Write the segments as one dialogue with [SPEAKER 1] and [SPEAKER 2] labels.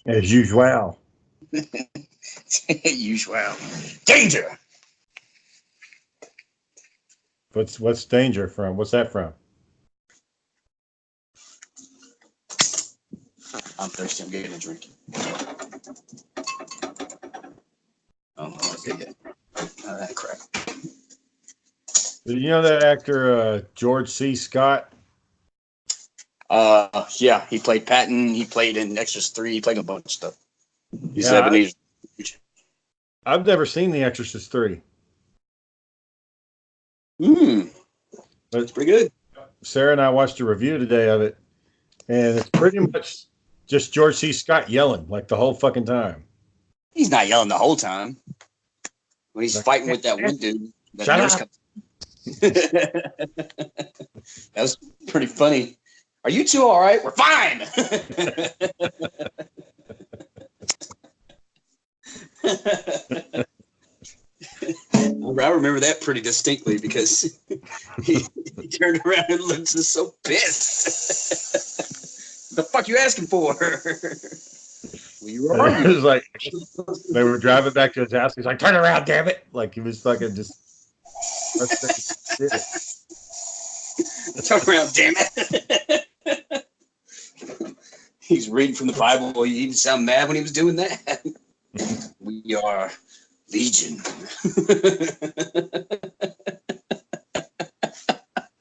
[SPEAKER 1] As usual.
[SPEAKER 2] Usual. Danger.
[SPEAKER 1] What's danger from? What's that from?
[SPEAKER 2] I'm thirsty. I'm getting a drink. Oh, okay. That crap.
[SPEAKER 1] You know that actor George C. Scott?
[SPEAKER 2] Yeah, he played Patton. He played in Exorcist 3. He played a bunch of stuff. He's
[SPEAKER 1] Yeah,
[SPEAKER 2] Ebenezer.
[SPEAKER 1] I've never seen The Exorcist 3,
[SPEAKER 2] It's
[SPEAKER 1] but
[SPEAKER 2] pretty good.
[SPEAKER 1] Sarah and I watched a review today of it, and it's pretty much just George C. Scott yelling like the whole fucking time.
[SPEAKER 2] He's not yelling the whole time when he's
[SPEAKER 1] Like,
[SPEAKER 2] fighting with that one dude. That
[SPEAKER 1] shut
[SPEAKER 2] nurse
[SPEAKER 1] up.
[SPEAKER 2] comes. That was pretty funny. Are you two all right? We're fine. I remember that pretty distinctly because he turned around and looked just so pissed. The fuck you asking for? Well, you were
[SPEAKER 1] It
[SPEAKER 2] arguing.
[SPEAKER 1] was like they were driving back to his house. He's like, "Turn around, damn it!" Like he was fucking just frustrated. Did it.
[SPEAKER 2] Turn around, damn it. He's reading from the Bible. He didn't sound mad when he was doing that. We are Legion.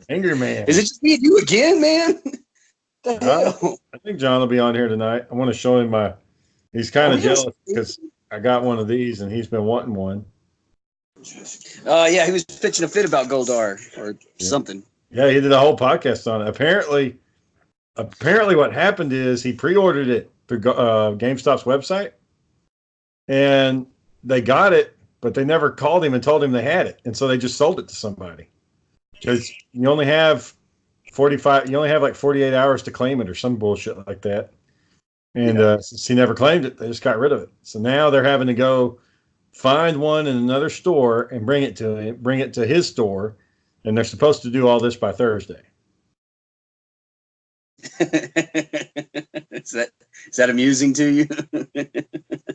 [SPEAKER 1] Angry man.
[SPEAKER 2] Is it just me and you again, man? The hell?
[SPEAKER 1] I think John will be on here tonight. I want to show him my. He's kind of jealous because I got one of these and he's been wanting one.
[SPEAKER 2] Yeah, he was pitching a fit about Goldar or something.
[SPEAKER 1] Yeah, he did a whole podcast on it. Apparently, what happened is he pre-ordered it through GameStop's website, and they got it, but they never called him and told him they had it, and so they just sold it to somebody because you only have 45. You only have like 48 hours to claim it or some bullshit like that. And since he never claimed it, they just got rid of it. So now they're having to go find one in another store and bring it to him, bring it to his store, and they're supposed to do all this by Thursday.
[SPEAKER 2] Is that amusing to you?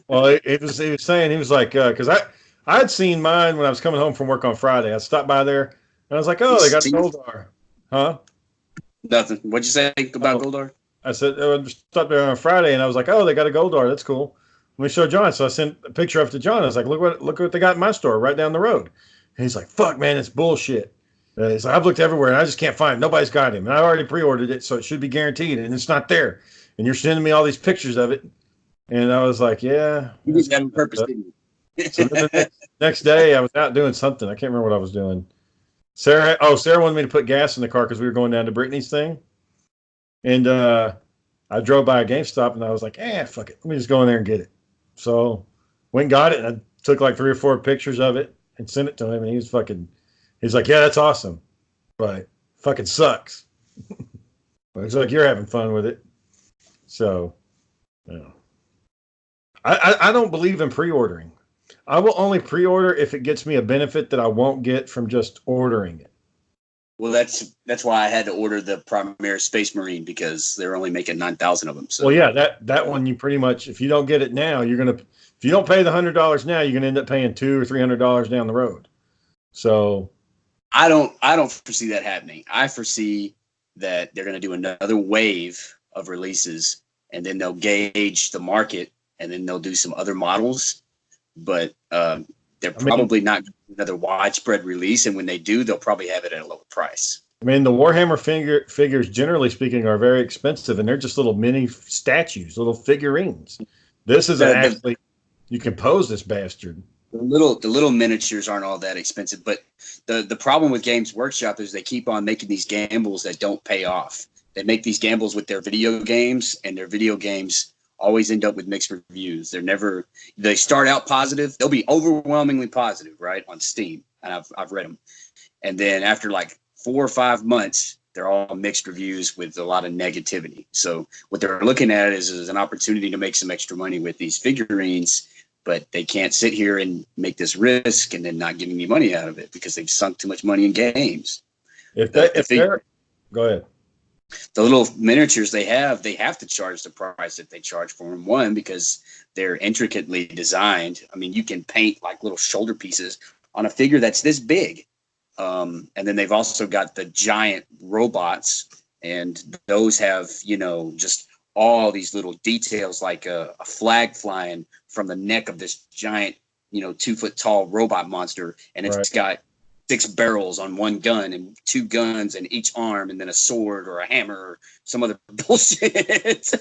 [SPEAKER 1] Well, he was saying he was like because I had seen mine when I was coming home from work on Friday. I stopped by there and I was like, oh, they got a Goldar, huh?
[SPEAKER 2] Nothing. What'd you say about Goldar?
[SPEAKER 1] I said I stopped there on Friday and I was like, oh, they got a Goldar. That's cool. Let me show John. So I sent a picture of it to John. I was like, look what they got in my store right down the road. And he's like, fuck, man, it's bullshit. He's like, I've looked everywhere and I just can't find it. Nobody's got him. And I already pre-ordered it, so it should be guaranteed, and it's not there. And you're sending me all these pictures of it. And I was like, yeah.
[SPEAKER 2] You did that on purpose, didn't you?
[SPEAKER 1] So then the next day I was out doing something. I can't remember what I was doing. Sarah wanted me to put gas in the car because we were going down to Brittany's thing. And I drove by a GameStop and I was like, fuck it. Let me just go in there and get it. So went and got it, and I took like 3 or 4 pictures of it and sent it to him, and he's like, yeah, that's awesome, but fucking sucks. But it's like, you're having fun with it. So, you know, I don't believe in pre-ordering. I will only pre-order if it gets me a benefit that I won't get from just ordering it.
[SPEAKER 2] Well, that's why I had to order the Premier Space Marine, because they're only making 9,000 of them. So.
[SPEAKER 1] Well, yeah, that one you pretty much, if you don't get it now, if you don't pay the $100 now, you're gonna end up paying $200 or $300 down the road. So
[SPEAKER 2] I don't foresee that happening. I foresee that they're going to do another wave of releases, and then they'll gauge the market, and then they'll do some other models. But they're probably not another widespread release, and when they do, they'll probably have it at a lower price.
[SPEAKER 1] I mean, the Warhammer figures, generally speaking, are very expensive, and they're just little mini statues, little figurines. This is actually, you can pose this bastard.
[SPEAKER 2] The little miniatures aren't all that expensive, but the problem with Games Workshop is they keep on making these gambles that don't pay off. They make these gambles with their video games, and their video games always end up with mixed reviews. They start out positive. They'll be overwhelmingly positive, right, on Steam, and I've read them. And then after like 4 or 5 months, they're all mixed reviews with a lot of negativity. So what they're looking at is an opportunity to make some extra money with these figurines, but they can't sit here and make this risk and then not get any money out of it because they've sunk too much money in games.
[SPEAKER 1] Go ahead.
[SPEAKER 2] The little miniatures they have to charge the price that they charge for them. One, because they're intricately designed. I mean, you can paint like little shoulder pieces on a figure that's this big. And then they've also got the giant robots, and those have, just all these little details, like a flag flying from the neck of this giant, 2 foot tall robot monster. And it's got 6 barrels on one gun and 2 guns in each arm, and then a sword or a hammer or some other bullshit.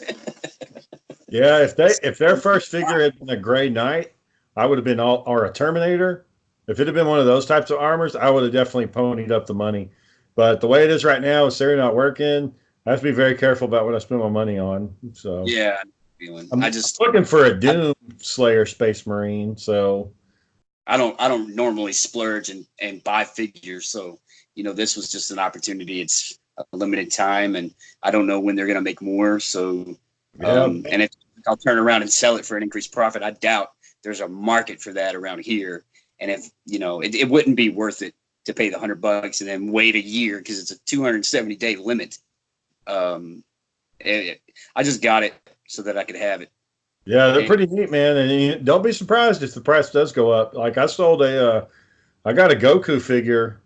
[SPEAKER 1] Yeah, if their first figure had been a Gray Knight, I would have been or a Terminator. If it had been one of those types of armors, I would have definitely ponied up the money. But the way it is right now, with Sarah not working, I have to be very careful about what I spend my money on. So
[SPEAKER 2] yeah,
[SPEAKER 1] I'm looking for a Doom Slayer Space Marine. So
[SPEAKER 2] I don't normally splurge and buy figures. So this was just an opportunity. It's a limited time, and I don't know when they're going to make more. So and if I'll turn around and sell it for an increased profit, I doubt there's a market for that around here. And if it wouldn't be worth it to pay the $100 and then wait a year, because it's a 270-day limit. I just got it so that I could have it.
[SPEAKER 1] Yeah, they're pretty neat, man. And don't be surprised if the price does go up. Like I got a Goku figure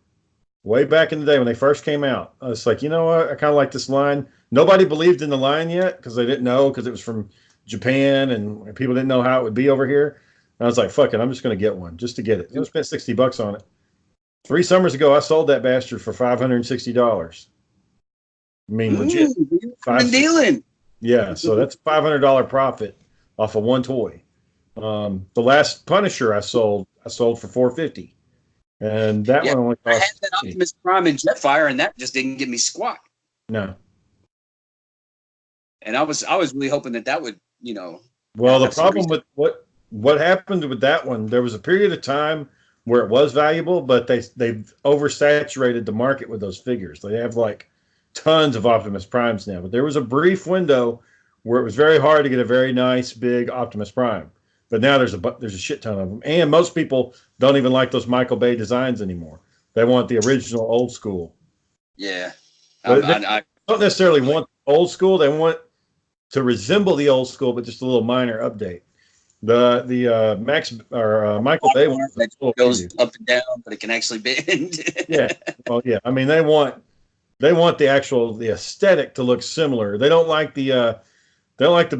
[SPEAKER 1] way back in the day when they first came out. I was like, you know what? I kind of like this line. Nobody believed in the line yet because they didn't know, because it was from Japan and people didn't know how it would be over here. And I was like, fuck it, I'm just going to get one just to get it. I spent $60 on it. 3 summers ago, I sold that bastard for $560. I mean, legit.
[SPEAKER 2] Been dealing.
[SPEAKER 1] Yeah, so that's a $500 profit off of one toy. The last Punisher I sold for $450, and that one only cost.
[SPEAKER 2] I had that Optimus Prime and Jetfire, and that just didn't give me squat.
[SPEAKER 1] No.
[SPEAKER 2] And I was really hoping that would,
[SPEAKER 1] Well, the problem with what happened with that one, there was a period of time where it was valuable, but they've oversaturated the market with those figures. They have like tons of Optimus Primes now, but there was a brief window where it was very hard to get a very nice big Optimus Prime. But now there's a shit ton of them, and most people don't even like those Michael Bay designs anymore. They want the original old school.
[SPEAKER 2] Yeah,
[SPEAKER 1] I don't necessarily want old school. They want to resemble the old school, but just a little minor update. The Michael Bay one
[SPEAKER 2] goes up and down, but it can actually bend.
[SPEAKER 1] Yeah, well, yeah. I mean, they want the aesthetic to look similar. They don't like the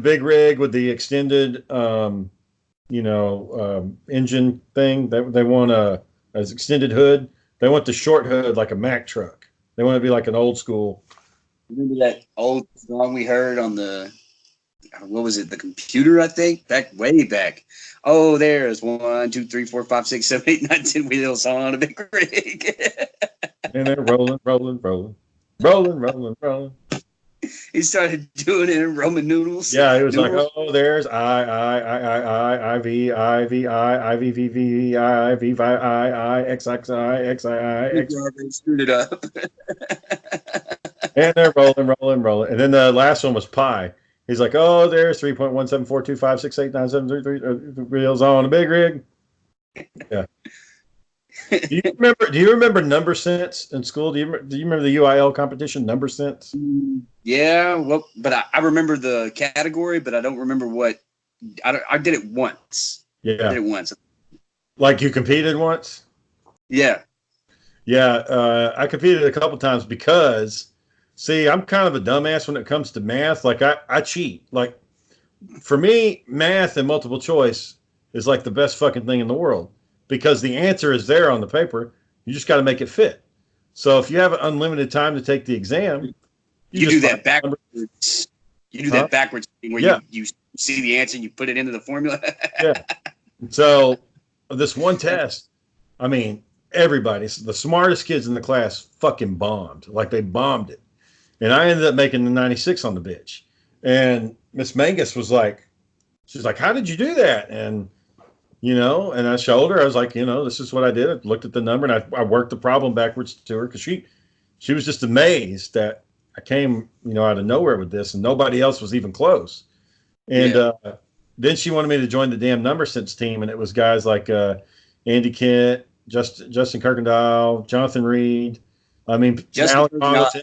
[SPEAKER 1] big rig with the extended engine thing. They want as extended hood. They want the short hood like a Mack truck. They want to be like an old school.
[SPEAKER 2] Remember that old song we heard on the, what was it, the computer, I think? Way back. Oh, there's 1, 2, 3, 4, 5, 6, 7, 8, 9, 10 wheels on a big rig.
[SPEAKER 1] And they're rolling.
[SPEAKER 2] He started doing it in Roman noodles.
[SPEAKER 1] Yeah, he was like, oh, there's I, V, I, V, I, V, V, V, I, V, I, X, X, I, X, I, X.
[SPEAKER 2] They screwed it up.
[SPEAKER 1] And they're rolling. And then the last one was pi. He's like, oh, there's 3.17425689733 wheels on a big rig. Yeah. Do you remember number sense in school? Do you remember the UIL competition, number sense?
[SPEAKER 2] Yeah, well, but I remember the category, but I don't remember what. I did it once.
[SPEAKER 1] Yeah,
[SPEAKER 2] I did it once.
[SPEAKER 1] Like you competed once?
[SPEAKER 2] Yeah.
[SPEAKER 1] Yeah, I competed a couple times because, see, I'm kind of a dumbass when it comes to math. Like I cheat. Like for me, math and multiple choice is like the best fucking thing in the world, because the answer is there on the paper. You just got to make it fit. So if you have unlimited time to take the exam,
[SPEAKER 2] you do that backwards. You do that backwards where you see the answer and you put it into the formula.
[SPEAKER 1] Yeah. So this one test, I mean, everybody, the smartest kids in the class fucking bombed. Like they bombed it. And I ended up making the 96 on the bitch. And Miss Mangus was like, she's like, how did you do that? And and I showed her, I was like, this is what I did. I looked at the number and I worked the problem backwards to her, because she was just amazed that I came, out of nowhere with this and nobody else was even close. And then she wanted me to join the damn number sense team. And it was guys like Andy Kent, Justin Kirkendall, Jonathan Reed. I mean,
[SPEAKER 2] Justin Kirkendall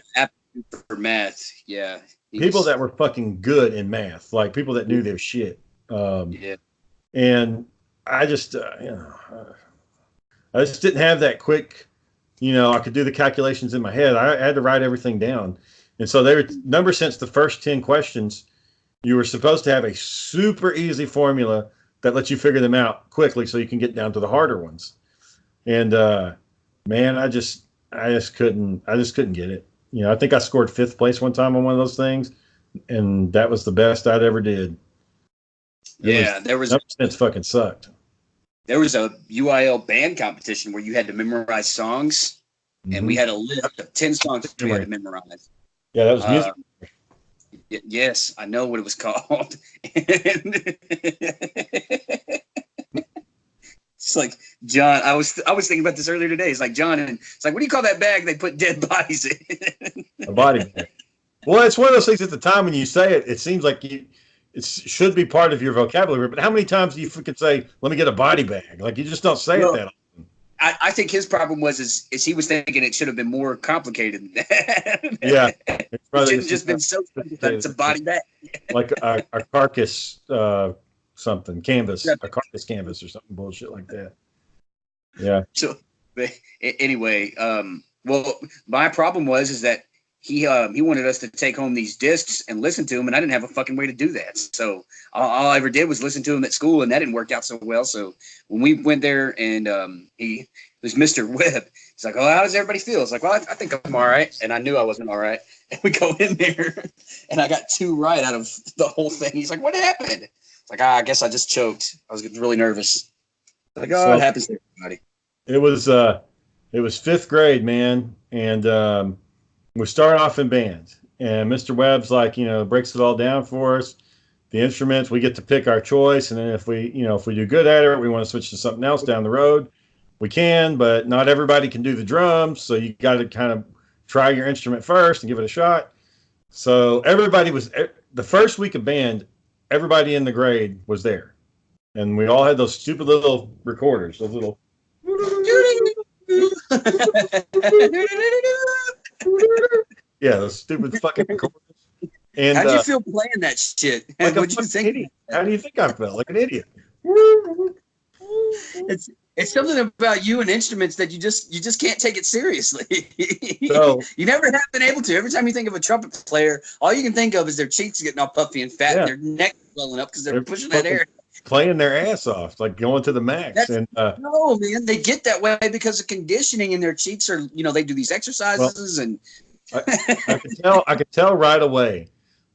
[SPEAKER 2] for math. Yeah.
[SPEAKER 1] People that were fucking good in math, like people that knew their shit.
[SPEAKER 2] Yeah.
[SPEAKER 1] And I just, I just didn't have that quick, I could do the calculations in my head. I had to write everything down. And so they were, number since the first 10 questions, you were supposed to have a super easy formula that lets you figure them out quickly so you can get down to the harder ones. And man, I just couldn't get it. I think I scored 5th place one time on one of those things, and that was the best I'd ever did.
[SPEAKER 2] There was
[SPEAKER 1] fucking sucked.
[SPEAKER 2] There was a UIL band competition where you had to memorize songs, and we had a list of 10 songs that we had to memorize.
[SPEAKER 1] Yeah, that was music.
[SPEAKER 2] Yes, I know what it was called. It's like, John, I was thinking about this earlier today. It's like, John, and it's like, what do you call that bag they put dead bodies in?
[SPEAKER 1] A body bag. Well, it's one of those things at the time when you say it, it seems like it should be part of your vocabulary. But how many times do you freaking say, let me get a body bag? Like, you just don't say it that often.
[SPEAKER 2] I think his problem was is he was thinking it should have been more complicated than that.
[SPEAKER 1] Yeah.
[SPEAKER 2] It should have just been so simple that it's a body bag.
[SPEAKER 1] Like a carcass something, canvas, a carcass canvas or something bullshit like that. Yeah.
[SPEAKER 2] So anyway, well, my problem is that he wanted us to take home these discs and listen to them, and I didn't have a fucking way to do that. So all I ever did was listen to them at school, and that didn't work out so well. So when we went there, and it was Mr. Webb. He's like, "Oh, how does everybody feel?" It's like, "Well, I think I'm all right," and I knew I wasn't all right. And we go in there, and I got 2 right out of the whole thing. He's like, "What happened?" It's like, I guess I just choked. I was getting really nervous. Like, oh, it happens to everybody.
[SPEAKER 1] It was 5th grade, man, and we start off in band, and Mr. Webb's like, breaks it all down for us. The instruments, we get to pick our choice, and then if we do good at it, we want to switch to something else down the road. We can, but not everybody can do the drums, so you got to kind of try your instrument first and give it a shot. So everybody was the first week of band. Everybody in the grade was there, and we all had those stupid little recorders, those little. Yeah, those stupid fucking recorders. And
[SPEAKER 2] how'd you feel playing that shit?
[SPEAKER 1] Like
[SPEAKER 2] What'd you think?
[SPEAKER 1] Idiot. How do you think I felt? Like an idiot.
[SPEAKER 2] It's something about you and instruments that you just can't take it seriously.
[SPEAKER 1] So,
[SPEAKER 2] you never have been able to. Every time you think of a trumpet player, all you can think of is their cheeks getting all puffy and fat, and their neck swelling up because they're pushing that air,
[SPEAKER 1] playing their ass off, like going to the max.
[SPEAKER 2] No, man, they get that way because of conditioning, and their cheeks are, they do these exercises, and
[SPEAKER 1] I could tell right away.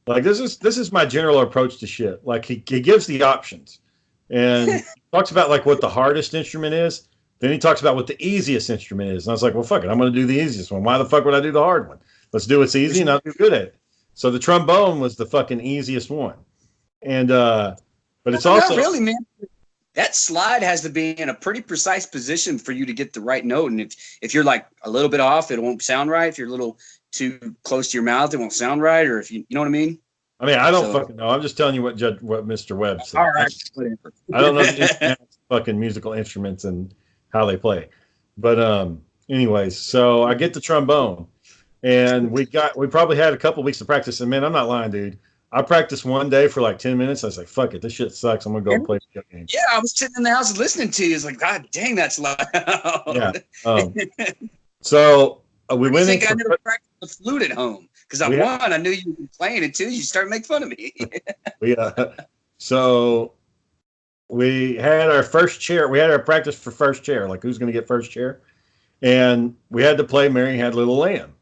[SPEAKER 1] Like this is my general approach to shit. Like he gives the options, and talks about like what the hardest instrument is. Then he talks about what the easiest instrument is. And I was like, well, fuck it. I'm going to do the easiest one. Why the fuck would I do the hard one? Let's do what's easy and I'll do good at it. So the trombone was the fucking easiest one. And, but it's also.
[SPEAKER 2] Not really, man. That slide has to be in a pretty precise position for you to get the right note. And if you're like a little bit off, it won't sound right. If you're a little too close to your mouth, it won't sound right. Or if you know what I mean?
[SPEAKER 1] I mean, I don't fucking know. I'm just telling you what Mr. Webb said.
[SPEAKER 2] All right.
[SPEAKER 1] I don't know the fucking musical instruments and how they play. But anyways, so I get the trombone, and we probably had a couple weeks of practice. And man, I'm not lying, dude. I practiced one day for like 10 minutes. I was like, fuck it, this shit sucks. I'm gonna go play video games.
[SPEAKER 2] Yeah, I was sitting in the house listening to you. It's like, God dang, that's loud.
[SPEAKER 1] Yeah. So we went in.
[SPEAKER 2] I never practiced the flute at home because I knew you were playing it too. You started making fun of me.
[SPEAKER 1] So we had our first chair. We had our practice for first chair, like who's going to get first chair. And we had to play Mary Had Little Lamb.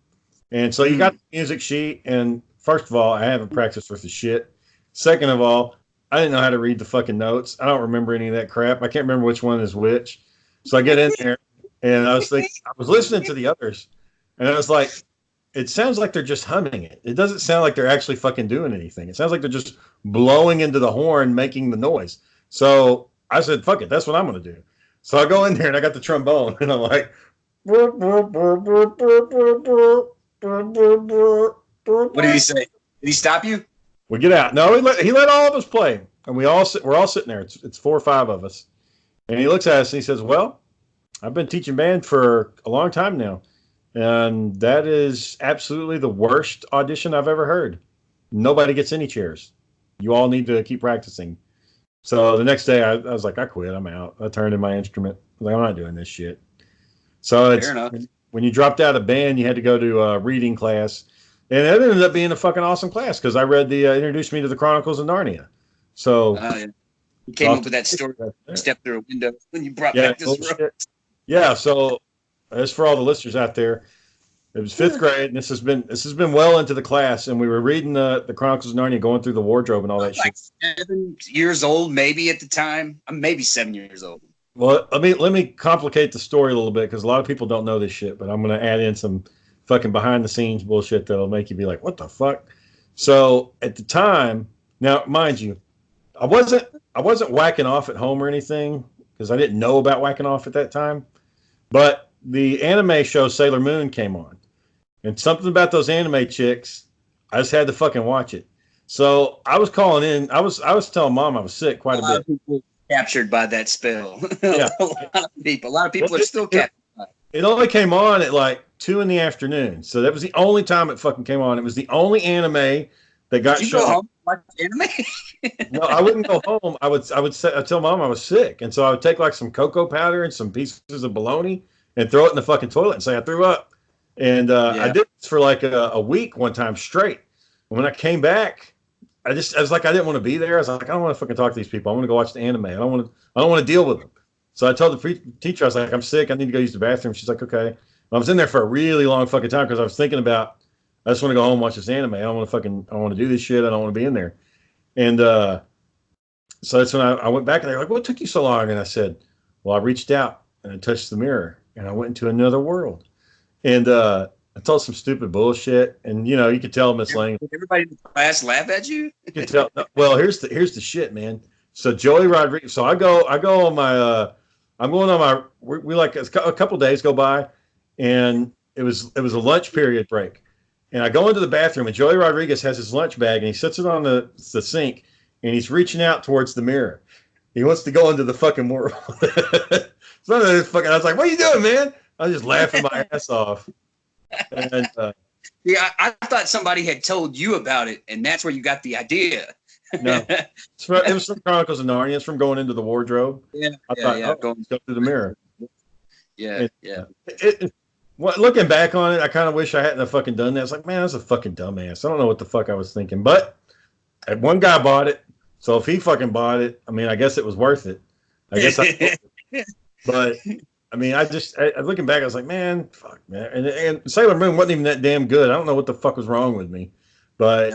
[SPEAKER 1] And so you got the music sheet. And first of all, I haven't practiced with the shit. Second of all, I didn't know how to read the fucking notes. I don't remember any of that crap. I can't remember which one is which. So I get in there and I was listening to the others. And I was like, it sounds like they're just humming it. It doesn't sound like they're actually fucking doing anything. It sounds like they're just blowing into the horn, making the noise. So I said, fuck it, that's what I'm going to do. So I go in there and I got the trombone and I'm like,
[SPEAKER 2] what did he say? Did he stop you?
[SPEAKER 1] We get out. No, he let all of us play. And we're all sitting there. It's 4 or 5 of us. And he looks at us and he says, well, I've been teaching band for a long time now. And that is absolutely the worst audition I've ever heard. Nobody gets any chairs. You all need to keep practicing. So the next day, I was like, I quit. I'm out. I turned in my instrument. I was like, I'm not doing this shit. So
[SPEAKER 2] Fair enough.
[SPEAKER 1] when you dropped out of band, you had to go to a reading class, and it ended up being a fucking awesome class because I read the introduced me to the Chronicles of Narnia. So
[SPEAKER 2] Yeah. You came up with that story. Stepped through a window when you brought back this rope.
[SPEAKER 1] Yeah. So as for all the listeners out there, it was fifth grade, and this has been well into the class, and we were reading the Chronicles of Narnia, going through the wardrobe and all that
[SPEAKER 2] like
[SPEAKER 1] shit.
[SPEAKER 2] 7 years old, maybe at the time. I'm maybe 7 years old.
[SPEAKER 1] Well, let me complicate the story a little bit because a lot of people don't know this shit, but I'm going to add in some fucking behind the scenes bullshit that'll make you be like, what the fuck? So at the time, now mind you, I wasn't whacking off at home or anything because I didn't know about whacking off at that time. But the anime show Sailor Moon came on, and something about those anime chicks, I just had to fucking watch it. So I was calling in. I was telling mom I was sick quite a bit.
[SPEAKER 2] People captured by that spell.
[SPEAKER 1] Yeah.
[SPEAKER 2] A lot of people are still captured.
[SPEAKER 1] It only came on at like 2 p.m. So that was the only time it fucking came on. It was the only anime that got
[SPEAKER 2] Did you
[SPEAKER 1] shown.
[SPEAKER 2] go home and watch anime?
[SPEAKER 1] No, I wouldn't go home. I'd tell mom I was sick, and so I would take like some cocoa powder and some pieces of bologna and throw it in the fucking toilet and say I threw up. And I did this for like a week one time straight. When I came back, I was like, I didn't want to be there. I was like, I don't want to fucking talk to these people. I want to go watch the anime. I don't want to deal with them. So I told the teacher, I was like, I'm sick. I need to go use the bathroom. She's like, okay. I was in there for a really long fucking time because I was thinking about, I just want to go home and watch this anime. I don't want to do this shit. I don't want to be in there. And so that's when I went back and they're like, what took you so long? And I said, well, I reached out and I touched the mirror and I went into another world. And I told some stupid bullshit. And, you know, you could tell Miss Lang.
[SPEAKER 2] Did everybody in the class laugh at you?
[SPEAKER 1] You could tell. Well, here's the shit, man. So Joey Rodriguez. So I go on my. I'm going on my. We like a couple days go by, and it was a lunch period break, and I go into the bathroom, and Joey Rodriguez has his lunch bag, and he sits it on the sink, and he's reaching out towards the mirror. He wants to go into the fucking world. So I was like, "What are you doing, man?" I was just laughing my ass off. And
[SPEAKER 2] yeah, I thought somebody had told you about it, and that's where you got the idea.
[SPEAKER 1] No, it was from Chronicles of Narnia. It's from going into the wardrobe.
[SPEAKER 2] Yeah,
[SPEAKER 1] I thought, go through the mirror.
[SPEAKER 2] Yeah.
[SPEAKER 1] Looking back on it, I kind of wish I hadn't have fucking done that. It's like, man, that's a fucking dumbass. I don't know what the fuck I was thinking, but one guy bought it, so if he fucking bought it, I mean, I guess it was worth it. I guess. But I mean, looking back, I was like, man, fuck, man. And Sailor Moon wasn't even that damn good. I don't know what the fuck was wrong with me. But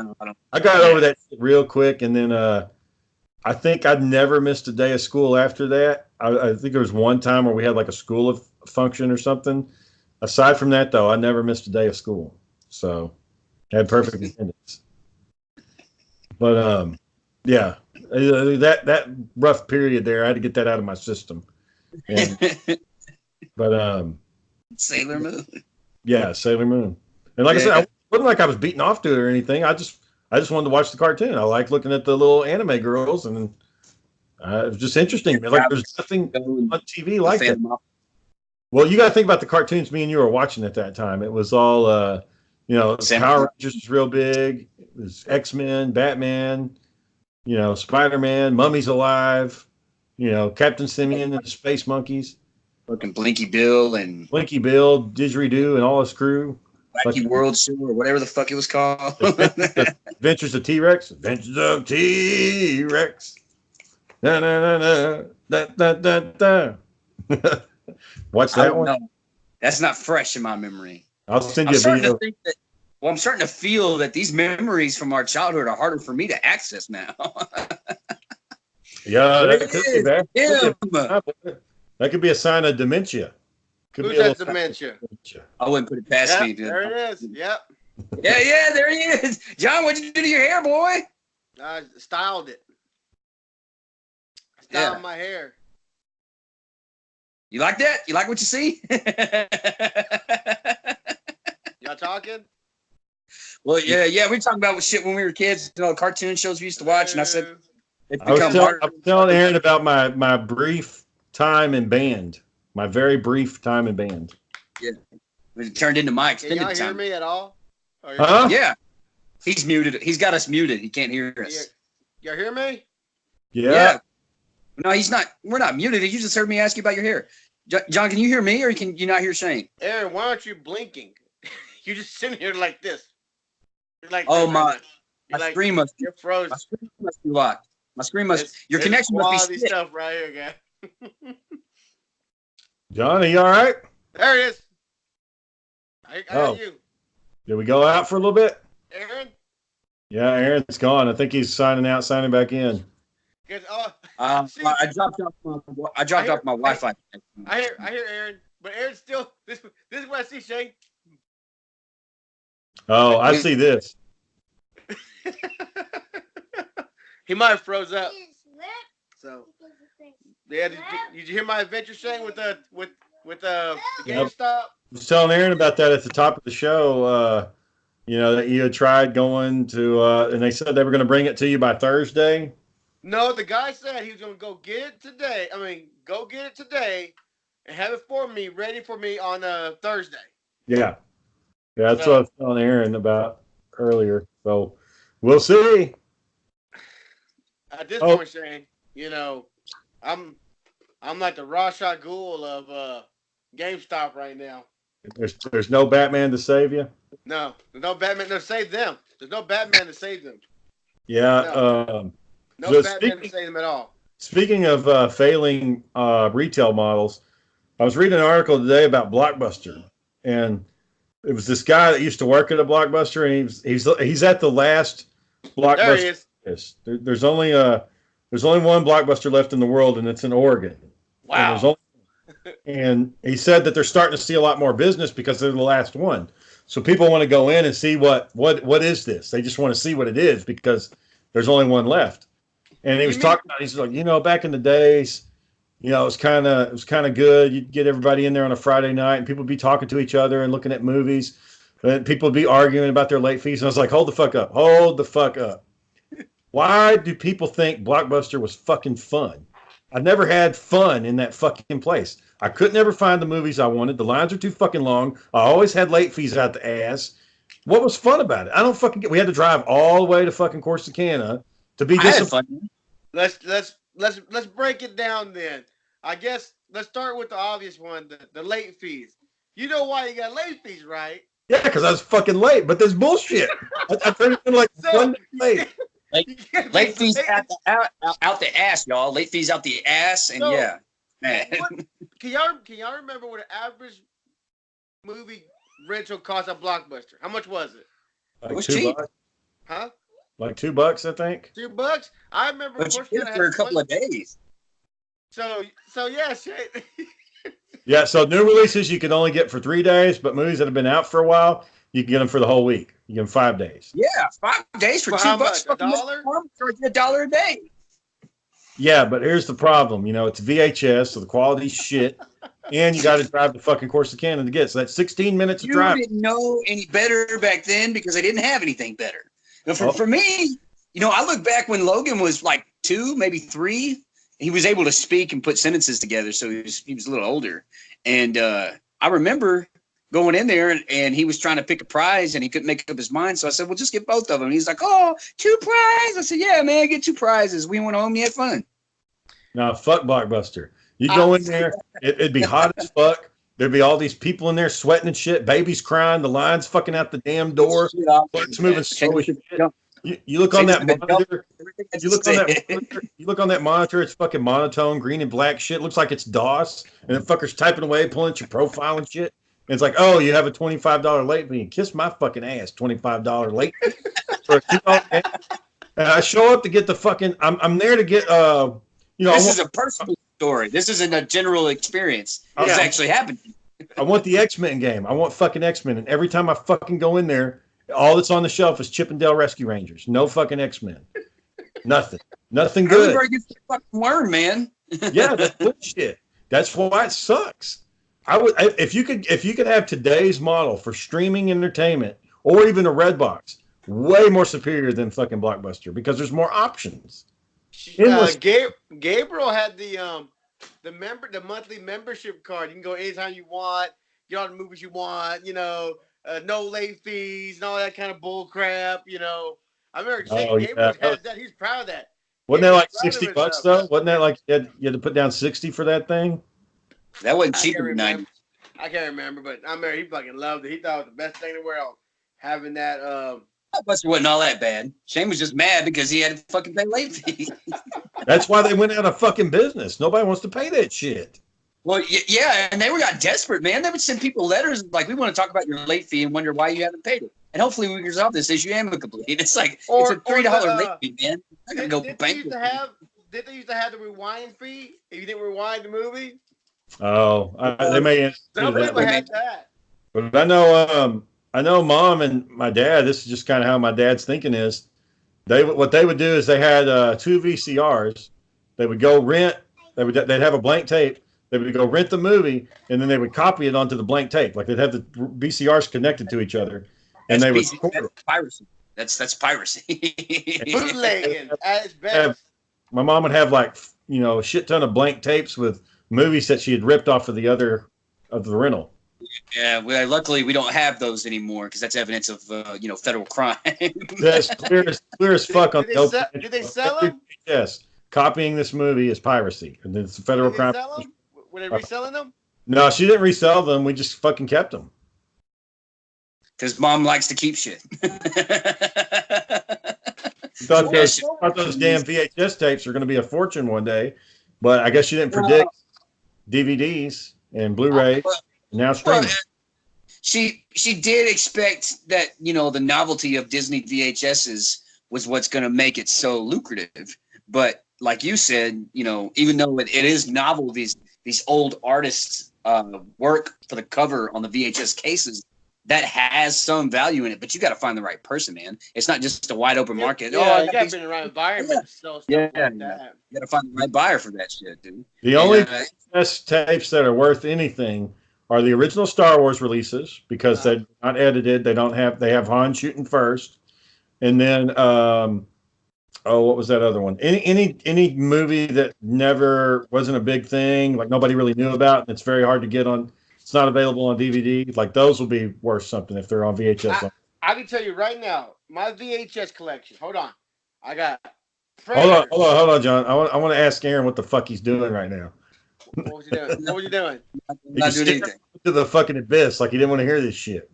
[SPEAKER 1] I got over that real quick. And then I think I'd never missed a day of school after that. I think there was one time where we had like a school function or something. Aside from that, though, I never missed a day of school. So I had perfect attendance. But yeah, that rough period there, I had to get that out of my system. And, but
[SPEAKER 2] Sailor Moon.
[SPEAKER 1] Yeah, Sailor Moon. And like I said, it wasn't like I was beating off to it or anything. I just wanted to watch the cartoon. I like looking at the little anime girls, and it was just interesting. Like there's nothing on TV like that. Well, you got to think about the cartoons me and you were watching at that time. It was all, Power Rangers was real big. It was X-Men, Batman, Spider-Man, Mummies Alive, Captain Simeon and the Space Monkeys.
[SPEAKER 2] Fucking Blinky Bill,
[SPEAKER 1] Didgeridoo, and all his crew.
[SPEAKER 2] Wacky World Show or whatever the fuck it was called.
[SPEAKER 1] Adventures of T-Rex. Adventures of T-Rex. Da, da, da, da, da, da, da. Watch that one?
[SPEAKER 2] Know. That's not fresh in my memory.
[SPEAKER 1] I'll send you a video.
[SPEAKER 2] I'm starting to feel that these memories from our childhood are harder for me to access now.
[SPEAKER 1] Yeah, that could be a sign of dementia.
[SPEAKER 3] Who's that dementia?
[SPEAKER 2] I wouldn't put it past me.
[SPEAKER 3] There it is. Yep.
[SPEAKER 2] Yeah, there he is. John, what'd you do to your hair, boy?
[SPEAKER 3] I styled it. Styled my hair.
[SPEAKER 2] You like that? You like what you see?
[SPEAKER 3] Y'all talking?
[SPEAKER 2] Well, yeah. We talking about shit when we were kids. Cartoon shows we used to watch, and I said
[SPEAKER 1] I was telling Aaron about my brief time in band. My very brief time in band.
[SPEAKER 2] Yeah. It turned into my
[SPEAKER 3] Can y'all
[SPEAKER 2] extended
[SPEAKER 3] hear
[SPEAKER 2] time.
[SPEAKER 3] me at all?
[SPEAKER 1] Huh?
[SPEAKER 2] Yeah. He's muted. He's got us muted. He can't hear us.
[SPEAKER 3] Y'all hear me?
[SPEAKER 1] Yeah.
[SPEAKER 2] No, he's not. We're not muted. You just heard me ask you about your hair. John, can you hear me or can you not hear Shane?
[SPEAKER 3] Aaron, why aren't you blinking? You're just sitting here like this. You're like
[SPEAKER 2] Oh,
[SPEAKER 3] this
[SPEAKER 2] my.
[SPEAKER 3] right now. You're
[SPEAKER 2] My
[SPEAKER 3] like,
[SPEAKER 2] screen must be.
[SPEAKER 3] you're frozen.
[SPEAKER 2] My screen must be locked. My screen must. Your
[SPEAKER 3] It's
[SPEAKER 2] connection must
[SPEAKER 3] quality
[SPEAKER 2] be split.
[SPEAKER 3] stuff right here, guy.
[SPEAKER 1] John, are you all right?
[SPEAKER 3] There it is. I got you.
[SPEAKER 1] Did we go out for a little bit?
[SPEAKER 3] Aaron?
[SPEAKER 1] Yeah, Aaron's gone. I think he's signing out, signing back in.
[SPEAKER 3] Guess, see,
[SPEAKER 2] I dropped off my Wi-Fi.
[SPEAKER 3] I hear Aaron, but Aaron's still this is what I see, Shane.
[SPEAKER 1] Oh, I see this.
[SPEAKER 3] He might have froze up. So yeah, did you hear my adventure, Shane, with the GameStop?
[SPEAKER 1] I was telling Aaron about that at the top of the show. That you had tried going to, and they said they were going to bring it to you by Thursday.
[SPEAKER 3] No, the guy said he was going to go get it today. Go get it today and have it ready for me on Thursday.
[SPEAKER 1] Yeah, that's what I was telling Aaron about earlier. So we'll see.
[SPEAKER 3] At this point, Shane, I'm like the Ra's al Ghul of GameStop right now.
[SPEAKER 1] There's no Batman to save you.
[SPEAKER 3] No, there's no Batman to save them. There's no Batman to save them.
[SPEAKER 1] Yeah.
[SPEAKER 3] No Batman to save them at all.
[SPEAKER 1] Speaking of failing retail models, I was reading an article today about Blockbuster, and it was this guy that used to work at a Blockbuster, and he's at the last Blockbuster.
[SPEAKER 3] There he is.
[SPEAKER 1] There's only one Blockbuster left in the world, and it's in Oregon.
[SPEAKER 3] Wow.
[SPEAKER 1] And he said that they're starting to see a lot more business because they're the last one. So people want to go in and see what is this? They just want to see what it is because there's only one left. And he was talking about, he's like, back in the days, it was kind of good. You'd get everybody in there on a Friday night, and people would be talking to each other and looking at movies. And people would be arguing about their late fees. And I was like, hold the fuck up. Hold the fuck up. Why do people think Blockbuster was fucking fun? I never had fun in that fucking place. I could never find the movies I wanted. The lines are too fucking long. I always had late fees out the ass. What was fun about it? I don't fucking get. We had to drive all the way to fucking Corsicana to be disappointed.
[SPEAKER 3] Let's break it down then. I guess let's start with the obvious one, the late fees. You know why you got late fees, right?
[SPEAKER 1] Yeah, because I was fucking late. But there's bullshit. I turned in like 1 day late.
[SPEAKER 2] Late fees out the ass, y'all. Late fees out the ass, and yeah. Man.
[SPEAKER 3] Can y'all remember what an average movie rental cost at Blockbuster? How much was it?
[SPEAKER 2] It was cheap.
[SPEAKER 3] Huh?
[SPEAKER 1] Like $2, I think.
[SPEAKER 3] $2? I remember.
[SPEAKER 2] But you did it for a couple of days.
[SPEAKER 3] So yeah, shit.
[SPEAKER 1] Yeah, so new releases you can only get for 3 days, but movies that have been out for a while, you can get them for the whole week. You get them 5 days.
[SPEAKER 2] Yeah, 5 days for $2.
[SPEAKER 3] How much? $1?
[SPEAKER 2] For $1 a day.
[SPEAKER 1] Yeah, but here's the problem. It's VHS, so the quality's shit, and you got to drive to fucking Corsicana to get it. So that's 16 minutes of driving.
[SPEAKER 2] You didn't know any better back then because they didn't have anything better. For me, I look back when Logan was like 2, maybe 3. He was able to speak and put sentences together, so he was a little older. And I remember going in there and he was trying to pick a prize and he couldn't make up his mind. So I said, well, just get both of them. And he's like, oh, 2 prizes. I said, yeah, man, get 2 prizes. We went home and you had fun.
[SPEAKER 1] No, fuck Blockbuster. You go in there, it'd be hot as fuck. There'd be all these people in there sweating and shit. Babies crying. The line's fucking out the damn door. It's moving slow as shit. You look on that monitor. You look on that monitor. It's fucking monotone, green and black shit. Looks like it's DOS. And the fucker's typing away, pulling at your profile and shit. And it's like, oh, you have a $25 late fee. Kiss my fucking ass, $25 late fee for a $2 game. And I show up to get the fucking. I'm there to get.
[SPEAKER 2] This is a personal story. This isn't a general experience. This actually happened.
[SPEAKER 1] I want the X-Men game. I want fucking X-Men. And every time I fucking go in there, all that's on the shelf is Chip and Dale Rescue Rangers. No fucking X-Men. Nothing. Nothing good.
[SPEAKER 2] Everybody gets to fucking learn, man.
[SPEAKER 1] Yeah, that's bullshit. That's why it sucks. If you could have today's model for streaming entertainment or even a Redbox, way more superior than fucking Blockbuster because there's more options.
[SPEAKER 3] Gabriel had the monthly membership card. You can go anytime you want. get all the movies you want, no late fees and all that kind of bull crap, I remember Jake
[SPEAKER 1] Oh
[SPEAKER 3] Gabriel
[SPEAKER 1] yeah.
[SPEAKER 3] has that. He's proud of that.
[SPEAKER 1] Wasn't that
[SPEAKER 3] Gabriel's
[SPEAKER 1] like
[SPEAKER 3] proud of
[SPEAKER 1] 60 bucks
[SPEAKER 3] himself.
[SPEAKER 1] though? Wasn't that like you had to put down 60 for that thing?
[SPEAKER 2] That wasn't
[SPEAKER 3] I
[SPEAKER 2] cheap
[SPEAKER 3] can't
[SPEAKER 2] in the
[SPEAKER 3] remember.
[SPEAKER 2] 90s.
[SPEAKER 3] I can't remember, but I remember he fucking loved it. He thought it was the best thing in the world having that.
[SPEAKER 2] Blockbuster wasn't all that bad. Shane was just mad because he had to fucking pay late fee.
[SPEAKER 1] That's why they went out of fucking business. Nobody wants to pay that shit.
[SPEAKER 2] Well, yeah, and they got desperate, man. They would send people letters like, "We want to talk about your late fee and wonder why you haven't paid it, and hopefully we can resolve this issue amicably." And it's like it's a $3 late fee, man. I'm gonna go bankrupt.
[SPEAKER 3] Did they used to have the rewind fee if you didn't rewind the movie?
[SPEAKER 1] Oh, they may.
[SPEAKER 3] Some people had that.
[SPEAKER 1] But I know, Mom and my dad. This is just kind of how my dad's thinking is. What they would do is they had 2 VCRs. They would go rent. They'd have a blank tape. They would go rent the movie, and then they would copy it onto the blank tape. Like they'd have the VCRs connected to each other, and they would.
[SPEAKER 2] That's piracy. That's piracy.
[SPEAKER 3] Bootlegging at its best.
[SPEAKER 1] My mom would have like a shit ton of blank tapes with movies that she had ripped off of the rental.
[SPEAKER 2] Yeah, well, luckily we don't have those anymore because that's evidence of federal crime.
[SPEAKER 1] That's clear as fuck.
[SPEAKER 3] Did they sell them?
[SPEAKER 1] Yes, copying this movie is piracy, and it's a federal crime.
[SPEAKER 3] Sell them? Were they reselling them?
[SPEAKER 1] No, she didn't resell them. We just fucking kept them.
[SPEAKER 2] Because Mom likes to keep shit.
[SPEAKER 1] Thought those damn VHS tapes were going to be a fortune one day, but I guess she didn't predict DVDs and Blu-rays. Now streaming.
[SPEAKER 2] She did expect that the novelty of Disney VHSs was what's going to make it so lucrative. But like you said, even though it is novel, these old artists' work for the cover on the VHS cases, that has some value in it. But you got to find the right person, man. It's not just a wide open market.
[SPEAKER 3] Yeah, you got to be in the right environment.
[SPEAKER 2] You got to find the right buyer for that shit, dude.
[SPEAKER 1] The only VHS tapes that are worth anything are the original Star Wars releases because they're not edited. They have Han shooting first, and then what was that other one? Any movie that never wasn't a big thing, like nobody really knew about, and it's very hard to get on. It's not available on DVD. Like those will be worth something if they're on VHS.
[SPEAKER 3] I can tell you right now, my VHS collection. Hold on, I got.
[SPEAKER 1] Hold on, John. I want to ask Aaron what the fuck he's doing right now.
[SPEAKER 3] What was you doing? What was you doing?
[SPEAKER 2] Not doing anything.
[SPEAKER 1] To the fucking abyss, like he didn't want to hear this shit.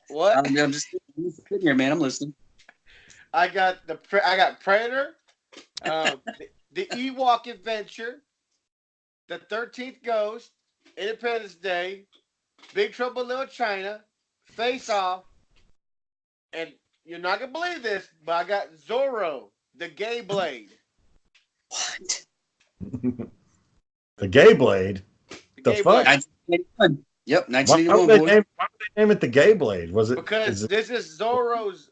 [SPEAKER 3] What?
[SPEAKER 2] I'm just sitting here, man. I'm listening.
[SPEAKER 3] I got Predator, the Ewok Adventure, the 13th Ghost, Independence Day, Big Trouble in Little China, Face Off, and you're not gonna believe this, but I got Zorro, the Gay Blade.
[SPEAKER 2] What?
[SPEAKER 1] The Gay Blade? The fuck?
[SPEAKER 2] 1981. Yep, 1981. Why
[SPEAKER 1] would they name it the Gay Blade? Was it
[SPEAKER 3] because this is Zorro's?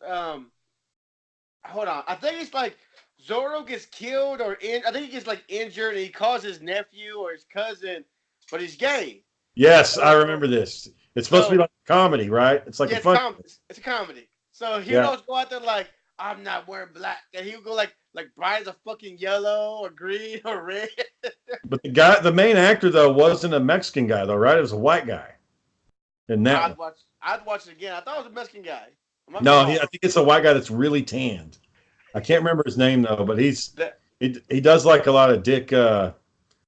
[SPEAKER 3] Hold on, I think it's like Zorro gets killed or I think he gets like injured, and he calls his nephew or his cousin, but he's gay.
[SPEAKER 1] Yes, I remember this. It's supposed to be like a comedy, right? It's like
[SPEAKER 3] it's a comedy. So heroes go out there like, I'm not wearing black, and he'll go like bright as a fucking yellow or green or red.
[SPEAKER 1] But the main actor though wasn't a Mexican guy though, right? It was a white guy. And
[SPEAKER 3] I'd watch it again. I thought it was a Mexican guy.
[SPEAKER 1] No, I think it's a white guy that's really tanned. I can't remember his name though, but he does like a lot of dick.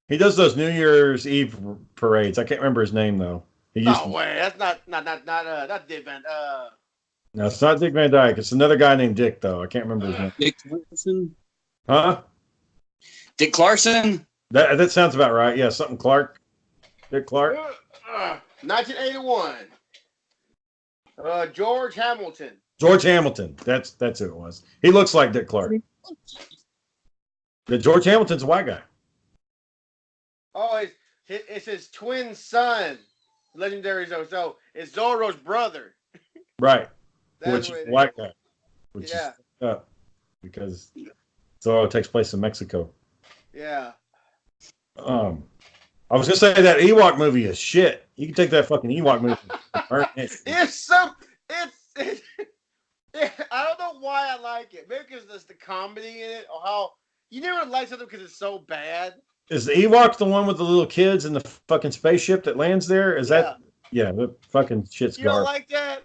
[SPEAKER 1] He does those New Year's Eve parades. I can't remember his name though.
[SPEAKER 3] No way, that's not Dick Van.
[SPEAKER 1] No, it's not Dick Van Dyke. It's another guy named Dick though. I can't remember his name.
[SPEAKER 2] Dick Clarkson.
[SPEAKER 1] Huh?
[SPEAKER 2] Dick Clarkson.
[SPEAKER 1] That sounds about right. Yeah, something Clark. Dick Clark.
[SPEAKER 3] 1981. George Hamilton.
[SPEAKER 1] George Hamilton. That's who it was. He looks like Dick Clark. George Hamilton's a white guy.
[SPEAKER 3] Oh, it's his twin son. Legendary Zorro. So it's Zorro's brother.
[SPEAKER 1] Right. Which is a white guy. Which is up because Zorro takes place in Mexico.
[SPEAKER 3] Yeah.
[SPEAKER 1] I was gonna say that Ewok movie is shit. You can take that fucking Ewok movie.
[SPEAKER 3] I don't know why I like it. Maybe because there's the comedy in it, or how you never like something because it's so bad.
[SPEAKER 1] Is the Ewok the one with the little kids and the fucking spaceship that lands there? Is that Yeah, the fucking shit's
[SPEAKER 3] You don't
[SPEAKER 1] garbage.
[SPEAKER 3] like that?